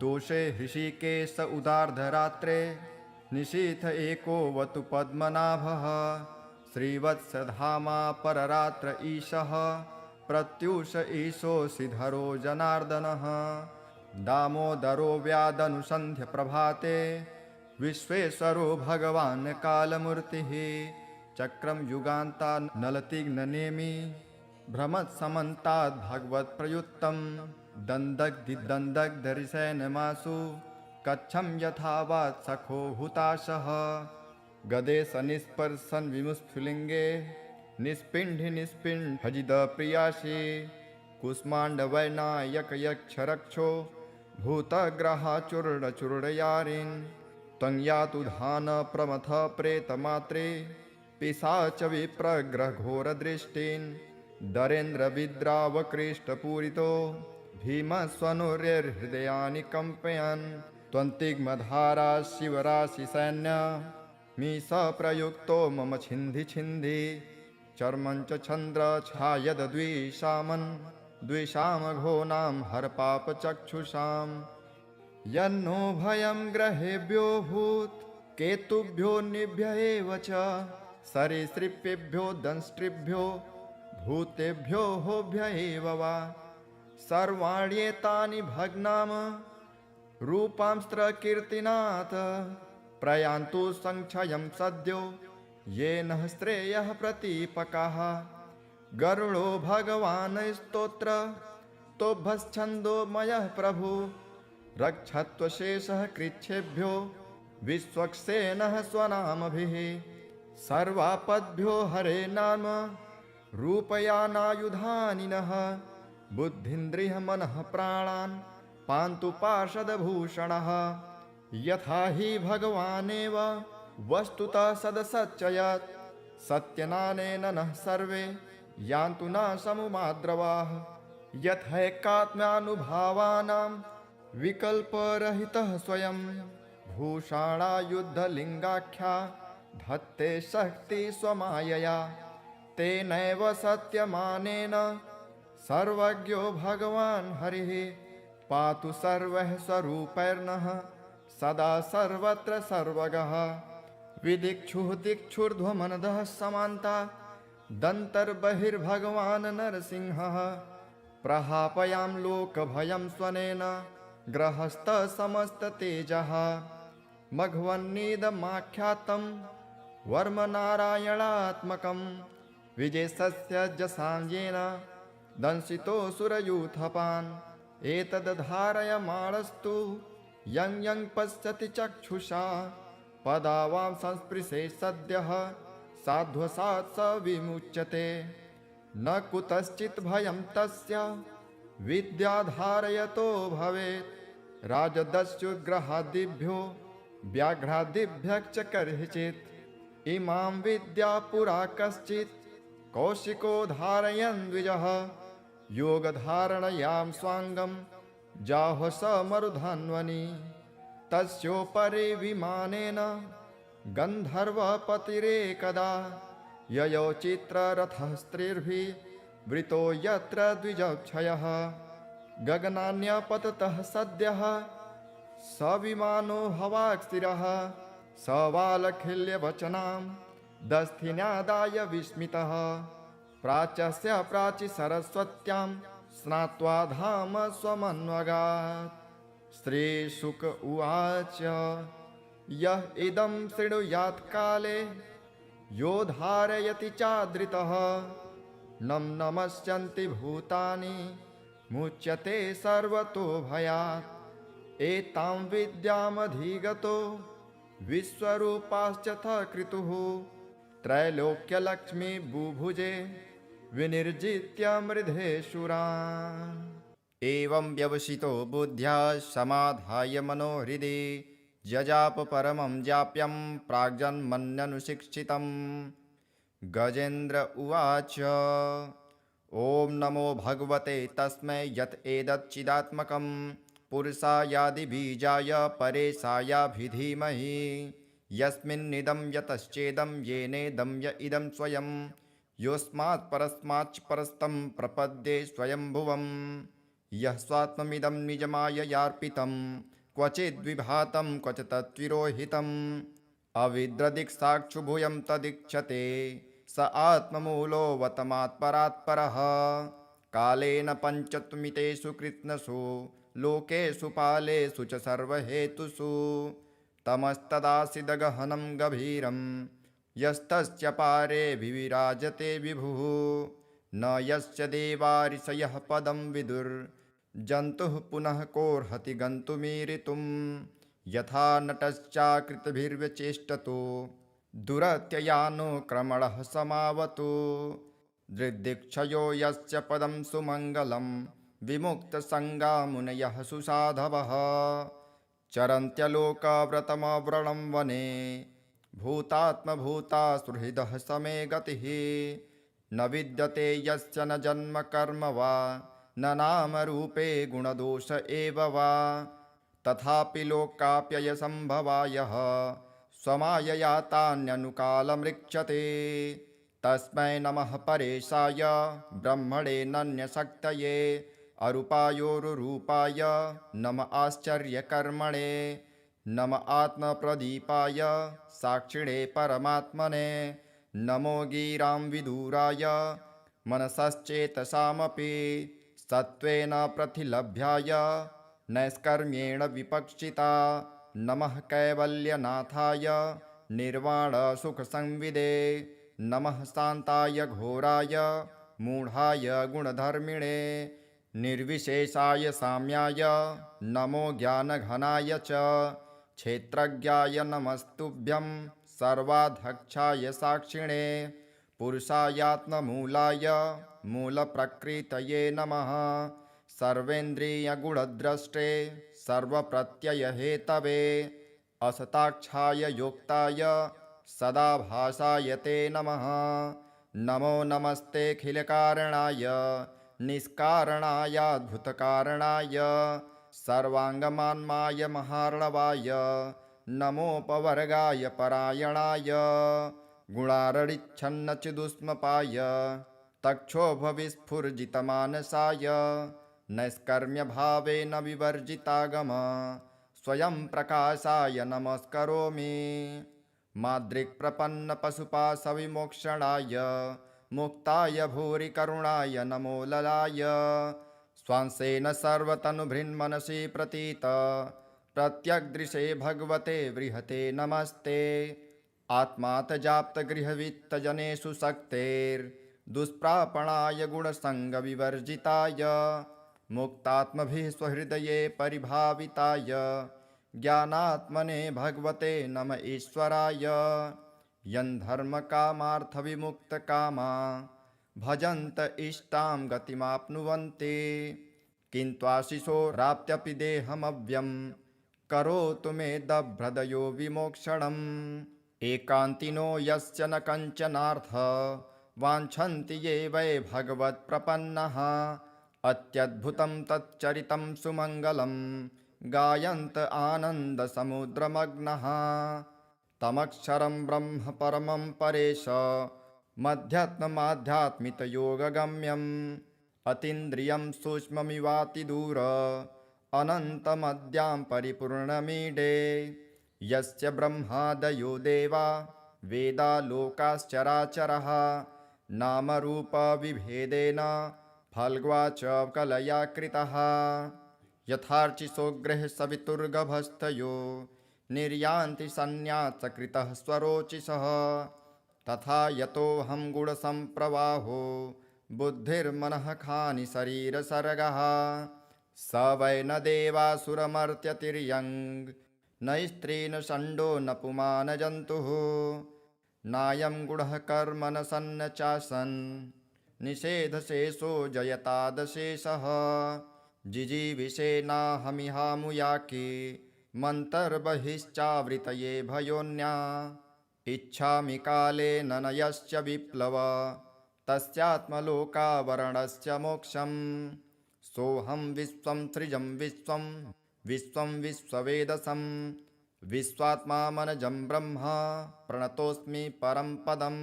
दोषे हृषिकेश उदार्धरात्रे निशीथ एकोऽवतु पद्मनाभः श्रीवत्सधामा पररात्र ईशः प्रत्यूष ईशोऽसिधरो जनार्दनः दामोदरो व्यादनुसन्ध्य प्रभाते विश्वेश्वरो भगवान् कालमूर्तिः चक्रं युगान्ता नलतिग्ननेमि भ्रमत्समन्ताद् भगवत्प्रयुक्तं दन्दग्धिदन्दग्धरिसेनमासु कच्छं यथावात् सखो हुताशः गदे सनिस्पर्शन विमुस्फुलिङ्गे निष्पिण्ढि निष्पिण्ढजिदप्रियासि कुष्माण्डवैनायकयक्षरक्षो भूतग्रहाचूर्णचूर्णयारिन् त्वं यातु धान प्रमथ प्रेतमात्रे पिशाच विप्रग्रहघोरदृष्टिन् दरेन्द्रविद्रावकृष्टपूरितो भीमस्वनुर्हृदयानि कम्पयन् त्वन्तिग्मधारा शिवराशिसैन्य मीश प्रयुक्तो मम छिन्धि छिन्धि चर्मं च छन्द्र छायद्विषामन् द्विषामघोनां हरपापचक्षुषां यन्नो भयं ग्रहेभ्यो भूत् केतुभ्यो निभ्य एव च सरीसृपेभ्यो दंष्ट्रिभ्यो भूतेभ्यो होभ्य एव वा सर्वाण्येतानि भग्नाम रूपांस्त्रकीर्तिनाथ प्रयान्तु संक्षयं सद्यो येन श्रेयः प्रतीपकाः गरुडो भगवान् स्तोत्र तोभश्छन्दोमयः प्रभु रक्षत्वशेषः कृच्छेभ्यो विश्वक्सेनः स्वनामभिः सर्वापद्भ्यो हरे नाम रूपयानायुधानिनः बुद्धिन्द्रियः मनः प्राणान् पान्तु पार्षदभूषणः यथा हि भगवानेव वस्तुतः सदसच्चयत् सत्यनानेन नः सर्वे यान्तु न समुमाद्रवाः यथैकात्म्यानुभावानां विकल्परहितः स्वयं भूषाणायुद्धलिङ्गाख्या धत्ते शक्ति स्वमायया तेनैव सत्यमानेन सर्वज्ञो भगवान् हरिः पातु सर्वः स्वरूपैर्नः सदा सर्वत्र सर्वगः विदिक्षुः दिक्षुर्ध्वमनदः समान्ता दन्तर्बहिर्भगवान् नरसिंहः प्रहापयां लोकभयं स्वनेन ग्रहस्थसमस्ततेजः मघवन्निदमाख्यातं वर्मनारायणात्मकं विजयस्य जसाञ्जेन दंशितोऽसुरयूथपान् एतद्धारयमाणस्तु यं यं पश्यति चक्षुषा पदावां संस्पृशे सद्यः साध्वसात् स विमुच्यते न कुतश्चित् भयं तस्य विद्याधारयतो भवेत् राजदस्युग्रहादिभ्यो व्याघ्रादिभ्यश्च कर्हिचित् इमां विद्या पुरा कश्चित् कौशिको धारयन् द्विजः योगधारणयां स्वाङ्गं जाह्व स मरुधन्वनि तस्योपरि विमानेन गन्धर्वपतिरेकदा ययौ चित्ररथः स्त्रीर्भिः वृतो यत्र द्विजक्षयः गगनान्यपततः सद्यः स विमानो हवाक्स्थिरः स वालखिल्यवचनां दस्थिन्यादाय विस्मितः प्राच्यस्य प्राचि सरस्वत्यां स्नात्वा धाम स्वमन्वगात् श्रीशुक उवाच यः इदं शृणुयात् काले यो धारयति चादृतः नं नमस्यन्ति भूतानि मुच्यते सर्वतो भयात् एतां विद्यामधिगतो विश्वरूपाश्च क्रतुः त्रैलोक्यलक्ष्मी बुभुजे विनिर्जित्य मृधेशुरान् एवं व्यवसितो बुद्ध्या समाधाय मनोहृदि जजाप परमं जाप्यं प्राग्जन्मन्यनुशिक्षितं गजेन्द्र उवाच ॐ नमो भगवते तस्मै यत् एतच्चिदात्मकं पुरुषायादिबीजाय परेशायाभिधीमहि यस्मिन्निदं यतश्चेदं येनेदं य इदं स्वयं योऽस्मात् परस्माच्च परस्तं प्रपद्ये स्वयंभुवं यः स्वात्ममिदं निजमाययार्पितं क्वचिद्विभातं क्वच तत्विरोहितम् अविद्रदिक्साक्षुभूयं तदीक्षते स आत्ममूलोऽवतमात्परात्परः कालेन पञ्चत्वमितेषु कृत्स्नसु लोकेषु पालेषु च सर्वहेतुषु तमस्तदासीदगहनं गभीरं यस्तस्य पारे विविराजते विभुः न यस्य देवारिषयः पदं विदुर्जन्तुः पुनः कोऽर्हति गन्तुमीरितुं यथा नटश्चाकृतिभिर्व्यचेष्टतो दुरत्ययानुक्रमणः समावतु दृग्दिक्षयो यस्य पदं सुमङ्गलं विमुक्तसङ्गा मुनयः सुसाधवः चरन्त्यलोकव्रतमव्रणं वने भूतात्मभूता सुहृदः समे गतिः न विद्यते यस्य न जन्म कर्म वा न नामरूपे गुणदोष एव वा तथापि लोकाप्ययसम्भवायः स्वमायया तान्यनुकालमृक्षते तस्मै नमः परेशाय ब्रह्मणे नन्यशक्तये अरूपायोरुरूपाय नम आश्चर्यकर्मणे नम आत्मप्रदीपाय साक्षिणे परमात्मने नमो गिरां विदुराय मनसश्चेतसामपि सत्त्वेन प्रतिलभ्याय नैष्कर्म्येण विपक्षिता नमः कैवल्यनाथाय निर्वाणसुखसंविदे नमः शान्ताय घोराय मूढाय गुणधर्मिणे निर्विशेषाय साम्याय नमो ज्ञानघनाय च क्षेत्रज्ञाय नमस्तुभ्यं सर्वाध्यक्षाय साक्षिणे पुरुषायात्ममूलाय मूलप्रकृतये नमः सर्वेन्द्रियगुणद्रष्टे सर्वप्रत्ययहेतवे असताक्षाय योक्ताय सदाभासाय ते नमः नमो नमस्तेऽखिलकारणाय निष्कारणायाद्भुतकारणाय सर्वाङ्गमान्माय महार्णवाय नमोपवर्गाय परायणाय गुणारडिच्छन्नचिदुष्मपाय तक्षोभविस्फुर्जितमानसाय नैष्कर्म्यभावेन विवर्जितागम स्वयं प्रकाशाय नमस्करोमि माद्रिक्प्रपन्नपशुपाशविमोक्षणाय मुक्ताय भूरि करुणाय नमो ललाय स्वांसेन सर्वतनुभृन्मनसि प्रतीत प्रत्यग्दृशे भगवते बृहते नमस्ते आत्मातजाप्तगृहवित्तजनेषु शक्तेर्दुष्प्रापणाय गुणसङ्गविवर्जिताय मुक्तात्मभिः स्वहृदये परिभाविताय ज्ञानात्मने भगवते नम ईश्वराय यन्धर्मकामार्थविमुक्तकामा भजन्त इष्टां गतिमाप्नुवन्ति किन्त्वाशिशोराप्त्यपि देहमव्यं करोतु मे दभ्रदयो विमोक्षणम् एकान्तिनो यस्य न कञ्चनार्थ वाञ्छन्ति ये वै भगवत्प्रपन्नः अत्यद्भुतं तच्चरितं सुमङ्गलं गायन्त आनन्दसमुद्रमग्नः तमक्षरं ब्रह्म परमं परेश मध्यात्ममाध्यात्मितयोगगम्यम् अतीन्द्रियं सूक्ष्ममिवातिदूर अनन्तमद्यां परिपूर्णमीडे यस्य ब्रह्मादयो देवा वेदा लोकाश्चराचरः नामरूपविभेदेन फल्ग्वा च कलया कृतः यथार्चिसोग्रः सवितुर्गभस्थयो निर्यान्ति सन्न्यासकृतः स्वरोचिषः तथा यतोऽहं गुणसम्प्रवाहो बुद्धिर्मनः खानि शरीरसर्गः स वै न देवासुरमर्त्यतिर्यङ् न स्त्री न षण्डो न पुमान् जन्तुः नायं गुणः कर्म न सन्न चासन् निषेधशेषो जयतादशेषः जिजीविषेनाहमिहामुयाके मन्तर्बहिश्चावृतये भयोन्या इच्छामि कालेन न यश्च विप्लव तस्यात्मलोकावरणस्य मोक्षम् सोऽहं विश्वं सृजं विश्वं विश्वं विश्ववेदसं विश्वात्मामनजं ब्रह्म प्रणतोऽस्मि परं पदं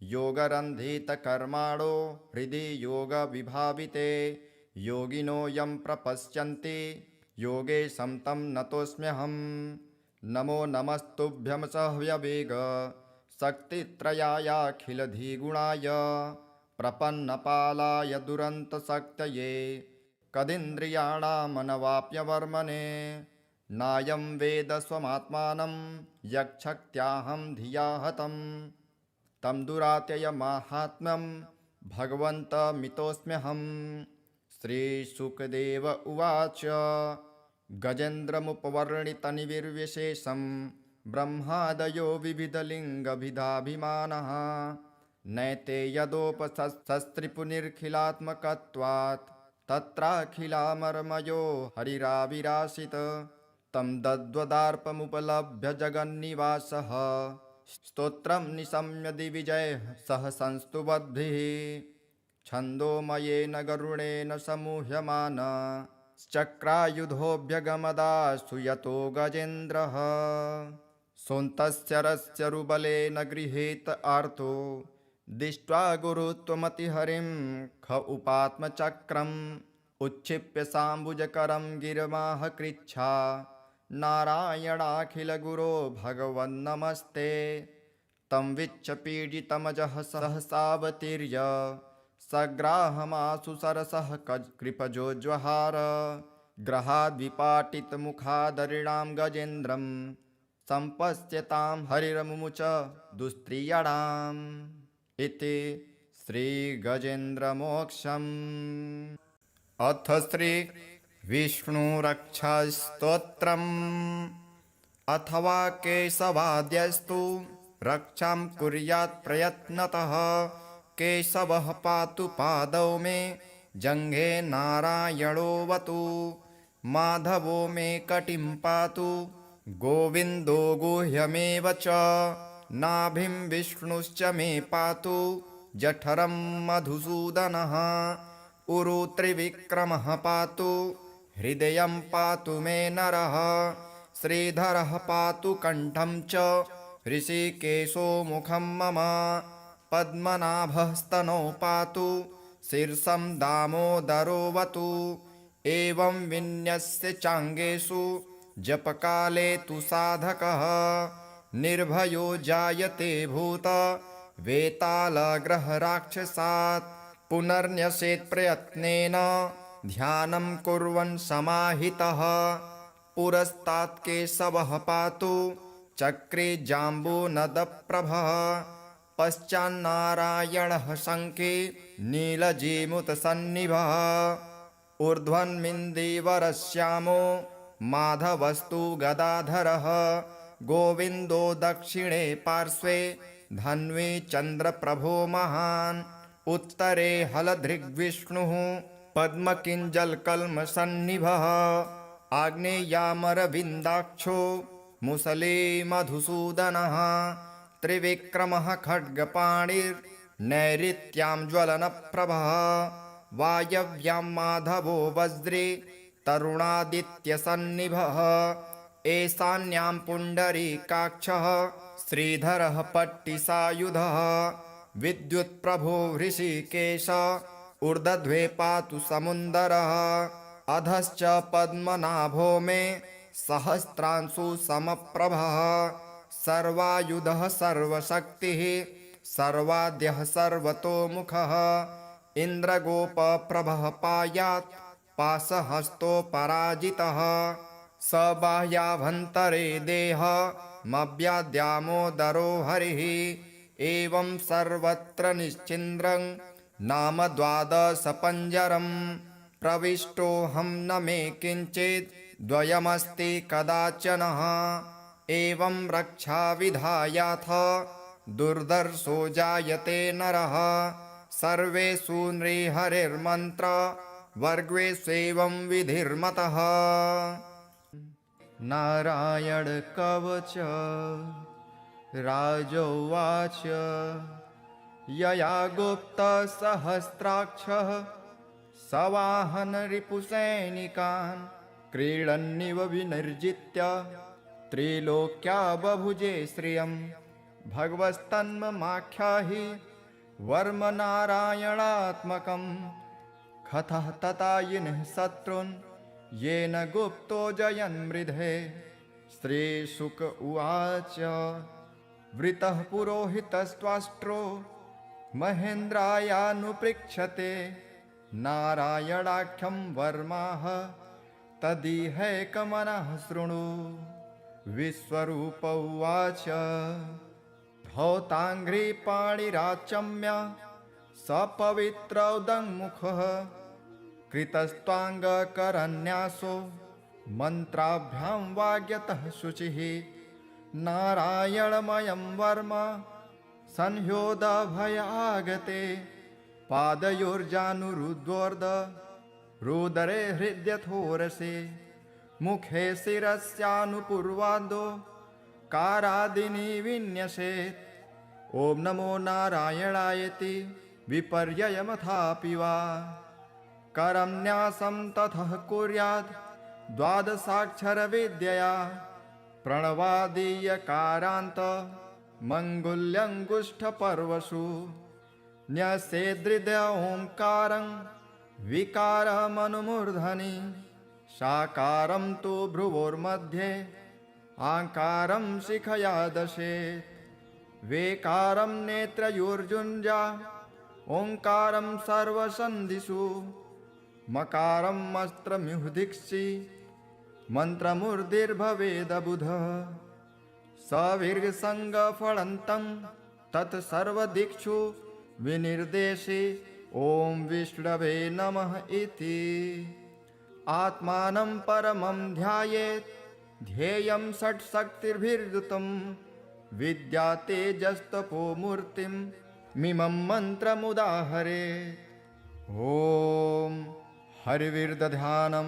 योगरन्धितकर्माणो हृदि योगविभाविते योगिनो यं प्रपश्यन्ति योगेशं तं नतोऽस्म्यहम् नमो नमस्तुभ्यं सह्यवेग शक्तित्रयायाखिलधिगुणाय प्रपन्नपालाय दुरन्तशक्तये कदिन्द्रियाणामनवाप्यवर्मणे नायं वेद स्वमात्मानं यक्षक्त्याहं धिया हतं तं दुरात्ययमाहात्म्यं भगवन्तमितोऽस्म्यहम् श्रीशुकदेव उवाच गजेन्द्रमुपवर्णितनिर्विशेषं ब्रह्मादयो विविधलिङ्गभिधाभिमानः नैते यदोपशस्त्रिपुनिर्खिलात्मकत्वात् तत्राखिलामर्मयो हरिराविरासित तं दद्वदार्पमुपलभ्य जगन्निवासः स्तोत्रं निशम्य दिविजयः सह संस्तुवद्भिः छन्दोमयेन गरुडेन समूह्यमान चक्रायुधोऽभ्यगमदास्तु यतो गजेन्द्रः सोऽन्तस्य रस्य रुबलेन गृहीत आर्तो दृष्ट्वा गुरुत्वमतिहरिं ख उपात्मचक्रम् उच्छिप्य साम्बुजकरं गिरमाह कृच्छा नारायणाखिलगुरो भगवन्नमस्ते तं विच्छपीडितमजः सहसावतीर्य सग्राहमासु सरसः कृपजोज्वहार ग्रहाद्विपाटितमुखादरिणां गजेन्द्रं सम्पश्यतां हरिरमुमुच दुस्त्रियणाम् इति श्रीगजेन्द्रमोक्षम्। अथ श्रीविष्णुरक्षास्तोत्रम्। अथवा केशवाद्यस्तु रक्षां कुर्यात् प्रयत्नतः केशवः पातु पादौ मे जङ्घे नारायणोऽवतु माधवो मे कटिं पातु गोविन्दो गुह्यमेव च नाभिं विष्णुश्च मे पातु जठरं मधुसूदनः उरु त्रिविक्रमः पातु हृदयं पातु मे नरः श्रीधरः पातु कण्ठं च ऋषिकेशो मुखं मम पद्मनाभः स्तनौ पातु शीर्षं दामोदरोऽवतु एवं विन्यस्य चाङ्गेषु जपकाले तु साधकः निर्भयो जायते भूत वेतालग्रहराक्षसात् पुनर्न्यसेत् प्रयत्नेन ध्यानं कुर्वन् समाहितः पुरस्तात् केशवः पातु चक्रे जाम्बूनदप्रभः पश्चान्नारायणः शङ्खे नीलजीमुतसन्निभः ऊर्ध्वन्मिन्दीवरश्यामो माधवस्तु गदाधरः गोविन्दो दक्षिणे पार्श्वे धन्वी चन्द्रप्रभो महान् उत्तरे हलधृग्विष्णुः पद्मकिञ्जलकल्मषन्निभः आग्नेयामरविन्दाक्षो मुसले मधुसूदनः त्रिविक्रमः खड्गपाणिर्नैऋत्यां ज्वलनप्रभः वायव्यां माधवो वज्रे तरुणादित्यसन्निभः ईशान्यां पुण्डरीकाक्षः श्रीधरः पट्टिसायुधः विद्युत्प्रभो हृषीकेश ऊर्ध्वे पातु समुन्दरः अधश्च पद्मनाभो मे सहस्रांशु समप्रभः सर्वायुधः सर्वशक्तिः सर्वाद्यः सर्वतोमुखः इन्द्रगोपप्रभः पायात् पाशहस्तोपराजितः स बाह्याभ्यन्तरे देहमव्याद्यामोदरो हरिः एवं सर्वत्र निश्चिन्द्रं नाम द्वादशपञ्जरं प्रविष्टोऽहं न मे किञ्चित् द्वयमस्ति कदाचनः एवं रक्षाविधायाथ दुर्धर्षो जायते नरः सर्वेषु नृहरिर्मन्त्र वर्गेष्वेवं विधिर्मतः नारायण कवच राजोवाच यया गुप्तसहस्राक्षः सवाहन रिपुसैनिकान् क्रीडन्निव विनिर्जित्य त्रिलोक्या बभुजे श्रियं भगवस्तन्ममाख्याहि वर्म नारायणात्मकं कथः ततायिनः शत्रून् येन गुप्तो जयन्मृधे श्रीशुक उवाच वृतः पुरोहितस्त्वाष्ट्रो महेन्द्रायानुपृच्छते नारायणाख्यं वर्माः तदिहैकमनः शृणु विश्वरूप उवाच धौताङ्घ्रिपाणिराचम्य सपवित्रौदङ्मुखः कृतस्त्वाङ्गकरन्यासो मन्त्राभ्यां वाग्यतः शुचिः नारायणमयं वर्म संह्योदभयागते पादयोर्जानुरुद्वोर्ध रुदरे हृद्यथोरसे मुखे शिरस्यानुपूर्वादो कारादिनी विन्यसेत् ॐ नमो नारायणायति विपर्ययमथापि वा करन्यासं ततः कुर्याद् द्वादशाक्षरविद्यया प्रणवादीयकारान्त मङ्गुल्यङ्गुष्ठपर्वसु न्यसेदृदय ओङ्कारं विकारमनुमूर्धनि साकारं तु भ्रुवोर्मध्ये आकारं शिखया दशेत् वेकारं नेत्रयोर्जुञ्जा ओङ्कारं सर्वसन्धिषु मकारं अस्त्रम्युदिक्षि मन्त्रमूर्तिर्भवेदबुधः सविर्गसङ्गफलन्तं तत्सर्वदिक्षु विनिर्देशे ॐ विष्णवे नमः इति आत्मानं परमं ध्यायेत् ध्येयं षट्शक्तिर्भिर्युतं विद्या तेजस्तपो मूर्तिं मिमं मन्त्रमुदाहरेत् ॐ हरिविर्दध्यानं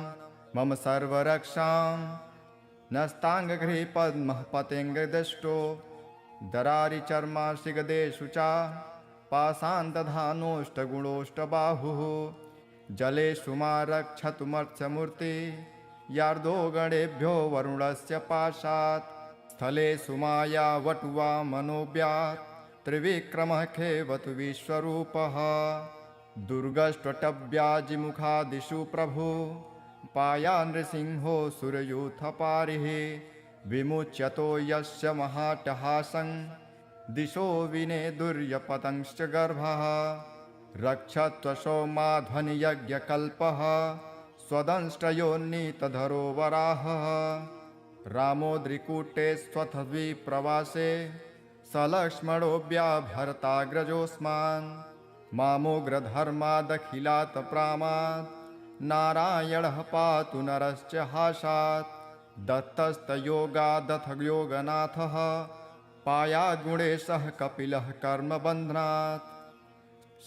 मम सर्वरक्षां नस्ताङ्गगृहे पद्मः पतेङ्गदष्टो दरारिचर्माशिगदेषु च पाशान्तधानोष्टगुणोष्टबाहुः जलेषु मा रक्षतुमर्त्यमूर्ति यार्दो गणेभ्यो वरुणस्य पाशात् स्थलेषु माया वटुवा मनोव्यात् त्रिविक्रमः खेवतु विश्वरूपः दुर्गष्ट्वटव्याजिमुखादिषु प्रभु पाया नृसिंहो सुरयूथपारिः विमुच्यतो यस्य महाटहासं दिशो विनेदुर्यपतंश्च गर्भः रक्षत्वशो माध्वनियज्ञकल्पः स्वदंष्ट्रयोन्नीतधरो वराहः रामोद्रिकूटे स्वथद्विप्रवासे सलक्ष्मणोऽभ्याभरताग्रजोऽस्मान् मामोग्रधर्मादखिलात् प्रामात् नारायणः पातु नरश्च हासात् दत्तस्तयोगादथ योगनाथः पायाद्गुणेशः कपिलः कर्मबन्धनात्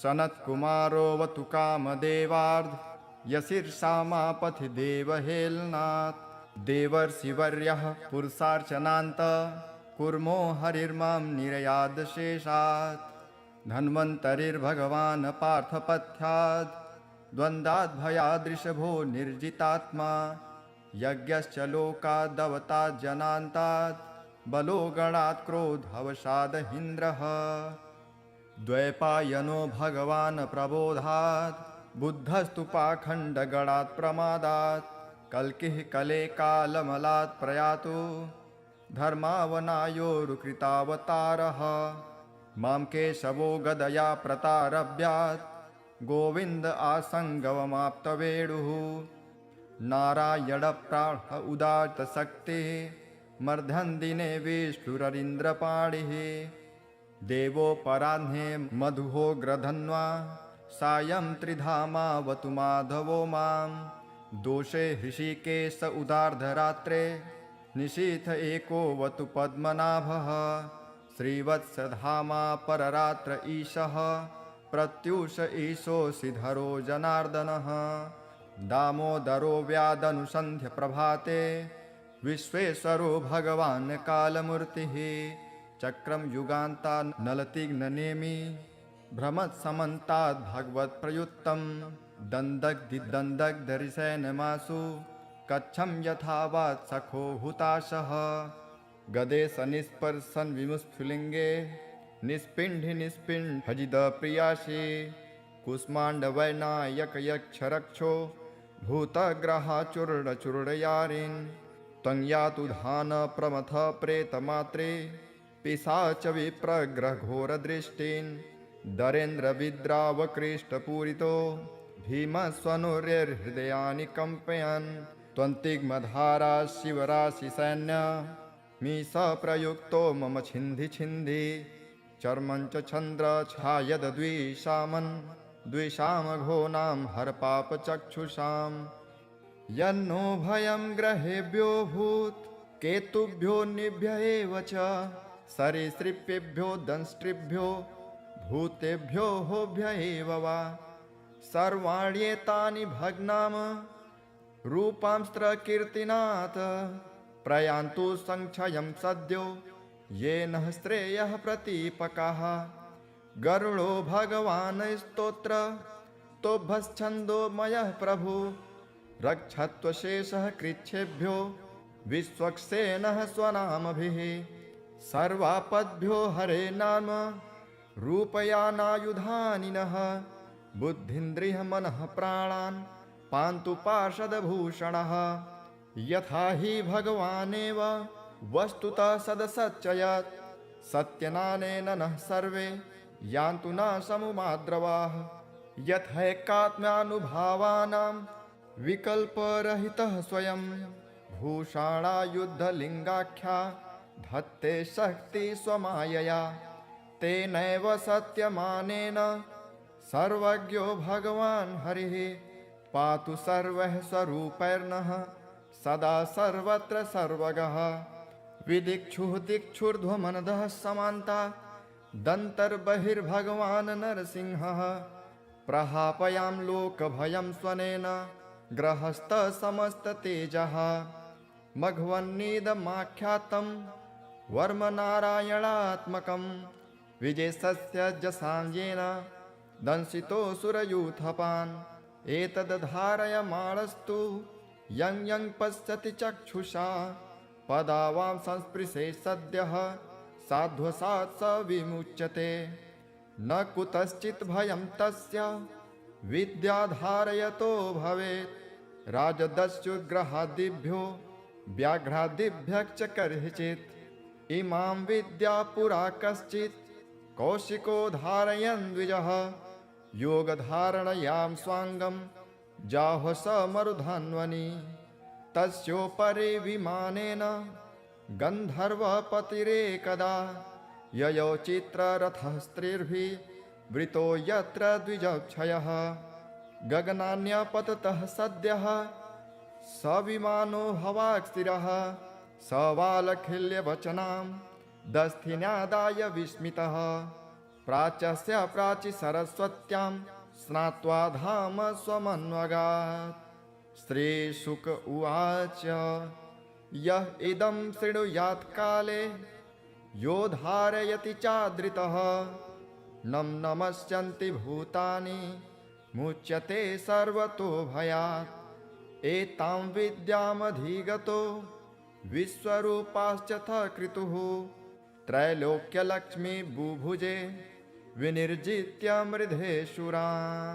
सनत्कुमारोऽवतु कामदेवार्ध यशीर्षामापथि देवहेलनात् देवर्षिवर्यः पुरुषार्चनान्त कुर्मो हरिर्मां निरयादशेषात् धन्वन्तरिर्भगवान् पार्थपथ्याद् द्वन्द्वाद्भयादृशभो निर्जितात्मा यज्ञश्च लोकादवतात् जनान्तात् बलो गणात् क्रोधवशादहीन्द्रः द्वैपायनो भगवान् प्रबोधात् बुद्धस्तु पाखण्डगणात् प्रमादात् कल्किः कले कालमलात् प्रयातु धर्मावनायोरुकृतावतारः मां केशवो गदया प्रतारभ्यात् गोविन्द आसङ्गवमाप्तवेणुः नारायणप्राण उदात्तशक्तिः मर्धन्दिने विष्णुररीन्द्रपाणिः देवोपराह्ने मधुहोग्रधन्वा सायं त्रिधामावतु माधवो मां दोषे हृषिकेश उदार्धरात्रे निशीथ एकोऽवतु पद्मनाभः श्रीवत्सधामा पररात्र ईशः प्रत्यूष ईशोऽसिधरो जनार्दनः दामोदरो व्यादनुसन्ध्यप्रभाते विश्वेश्वरो भगवान् कालमूर्तिः चक्रं युगान्ता नलतिग्ननेमि भ्रमत्समन्ताद् भगवत्प्रयुक्तं दन्दग्धिदन्दग्धरिसेनमासु कच्छं यथावात् सखो हुताशः गदे सनिस्पर्शन विमुस्फुलिङ्गे निस्पिण्ढि निस्पिण्ढजिदप्रियासि कुष्माण्डवैनायकयक्षरक्षो भूतग्रहाचूर्णचूर्णयारिन् त्वं यातु धान प्रमथ प्रेतमात्रे पिशाच विप्रग्रहघोरदृष्टिन् दरेन्द्रविद्रावकृष्टपूरितो भीमस्वनुर्हृदयानि कम्पयन् त्वन्तिग्मधारा शिवराशिसैन्य मीश प्रयुक्तो मम छिन्धि छिन्धि चर्मञ्च चन्द्र छायद्विषामन् द्विषामघोनां हरपापचक्षुषां यन्नो भयं ग्रहेभ्यो भूत् केतुभ्यो निभ्य एव च सरीसृपेभ्यो दंष्ट्रिभ्यो भूतेभ्यो होभ्य एव वा सर्वाण्येतानि भग्नाम रूपांस्त्रकीर्तिनात् प्रयान्तु संक्षयं सद्यो येन श्रेयः प्रतीपकाः गरुडो भगवान् स्तोत्र तोभश्छन्दोमयः प्रभु रक्षत्वशेषः कृच्छेभ्यो विश्वक्सेनः स्वनामभिः सर्वापद्भ्यो हरे नाम रूपयानायुधानि नः बुद्धिन्द्रियः मनः प्राणान् पान्तु पार्षदभूषणः यथा हि भगवानेव वस्तुतः सदसच्चयत् सत्यनानेन नः सर्वे यान्तु न समुमाद्रवाः यथैकात्म्यानुभावानां विकल्परहितः स्वयं भूषाणायुद्धलिङ्गाख्या धत्ते शक्ति स्वमायया तेनैव सत्यमानेन सर्वज्ञो भगवान् हरिः पातु सर्वः स्वरूपैर्नः सदा सर्वत्र सर्वगः विदिक्षुः दिक्षुर्ध्वमनदः समान्ता दन्तर्बहिर्भगवान् नरसिंहः प्रहापयां लोकभयं स्वनेन ग्रहस्थ समस्ततेजः मघवन्नीदमाख्यातं वर्मनारायणात्मकं विजयस्य जसाञ्जेन दंशितो सुरयूथपान् एतद्धारयमाणस्तु यं यं पश्यति चक्षुषा पदावां संस्पृशे सद्यः साध्वसात् स विमुच्यते न कुतश्चित् भयं तस्य विद्याधारयतो भवेत् राजदस्युग्रहादिभ्यो व्याघ्रादिभ्यश्च कर्हिचित् इमां विद्या पुरा कश्चित् कौशिको धारयन् द्विजः योगधारणयां स्वाङ्गं जाह्व स मरुधन्वनि तस्योपरि विमानेन गन्धर्वपतिरेकदा ययौ चित्ररथः स्त्रीर्भिः वृतो यत्र द्विजक्षयः गगनान्यपततः सद्यः स विमानो हवाक्स्थिरः स वालखिल्यवचनां दस्थिन्यादाय विस्मितः प्राच्यस्य प्राचि सरस्वत्यां स्नात्वा धाम स्वमन्वगात् श्रीशुक उवाच यः इदं शृणुयात् काले यो धारयति चादृतः नं नमस्यन्ति भूतानि मुच्यते सर्वतो भयात् एतां विद्यामधिगतो विश्वरूपाश्च कृतुः त्रैलोक्यलक्ष्मी बुभुजे विनिर्जित्य मृधेशुरान्।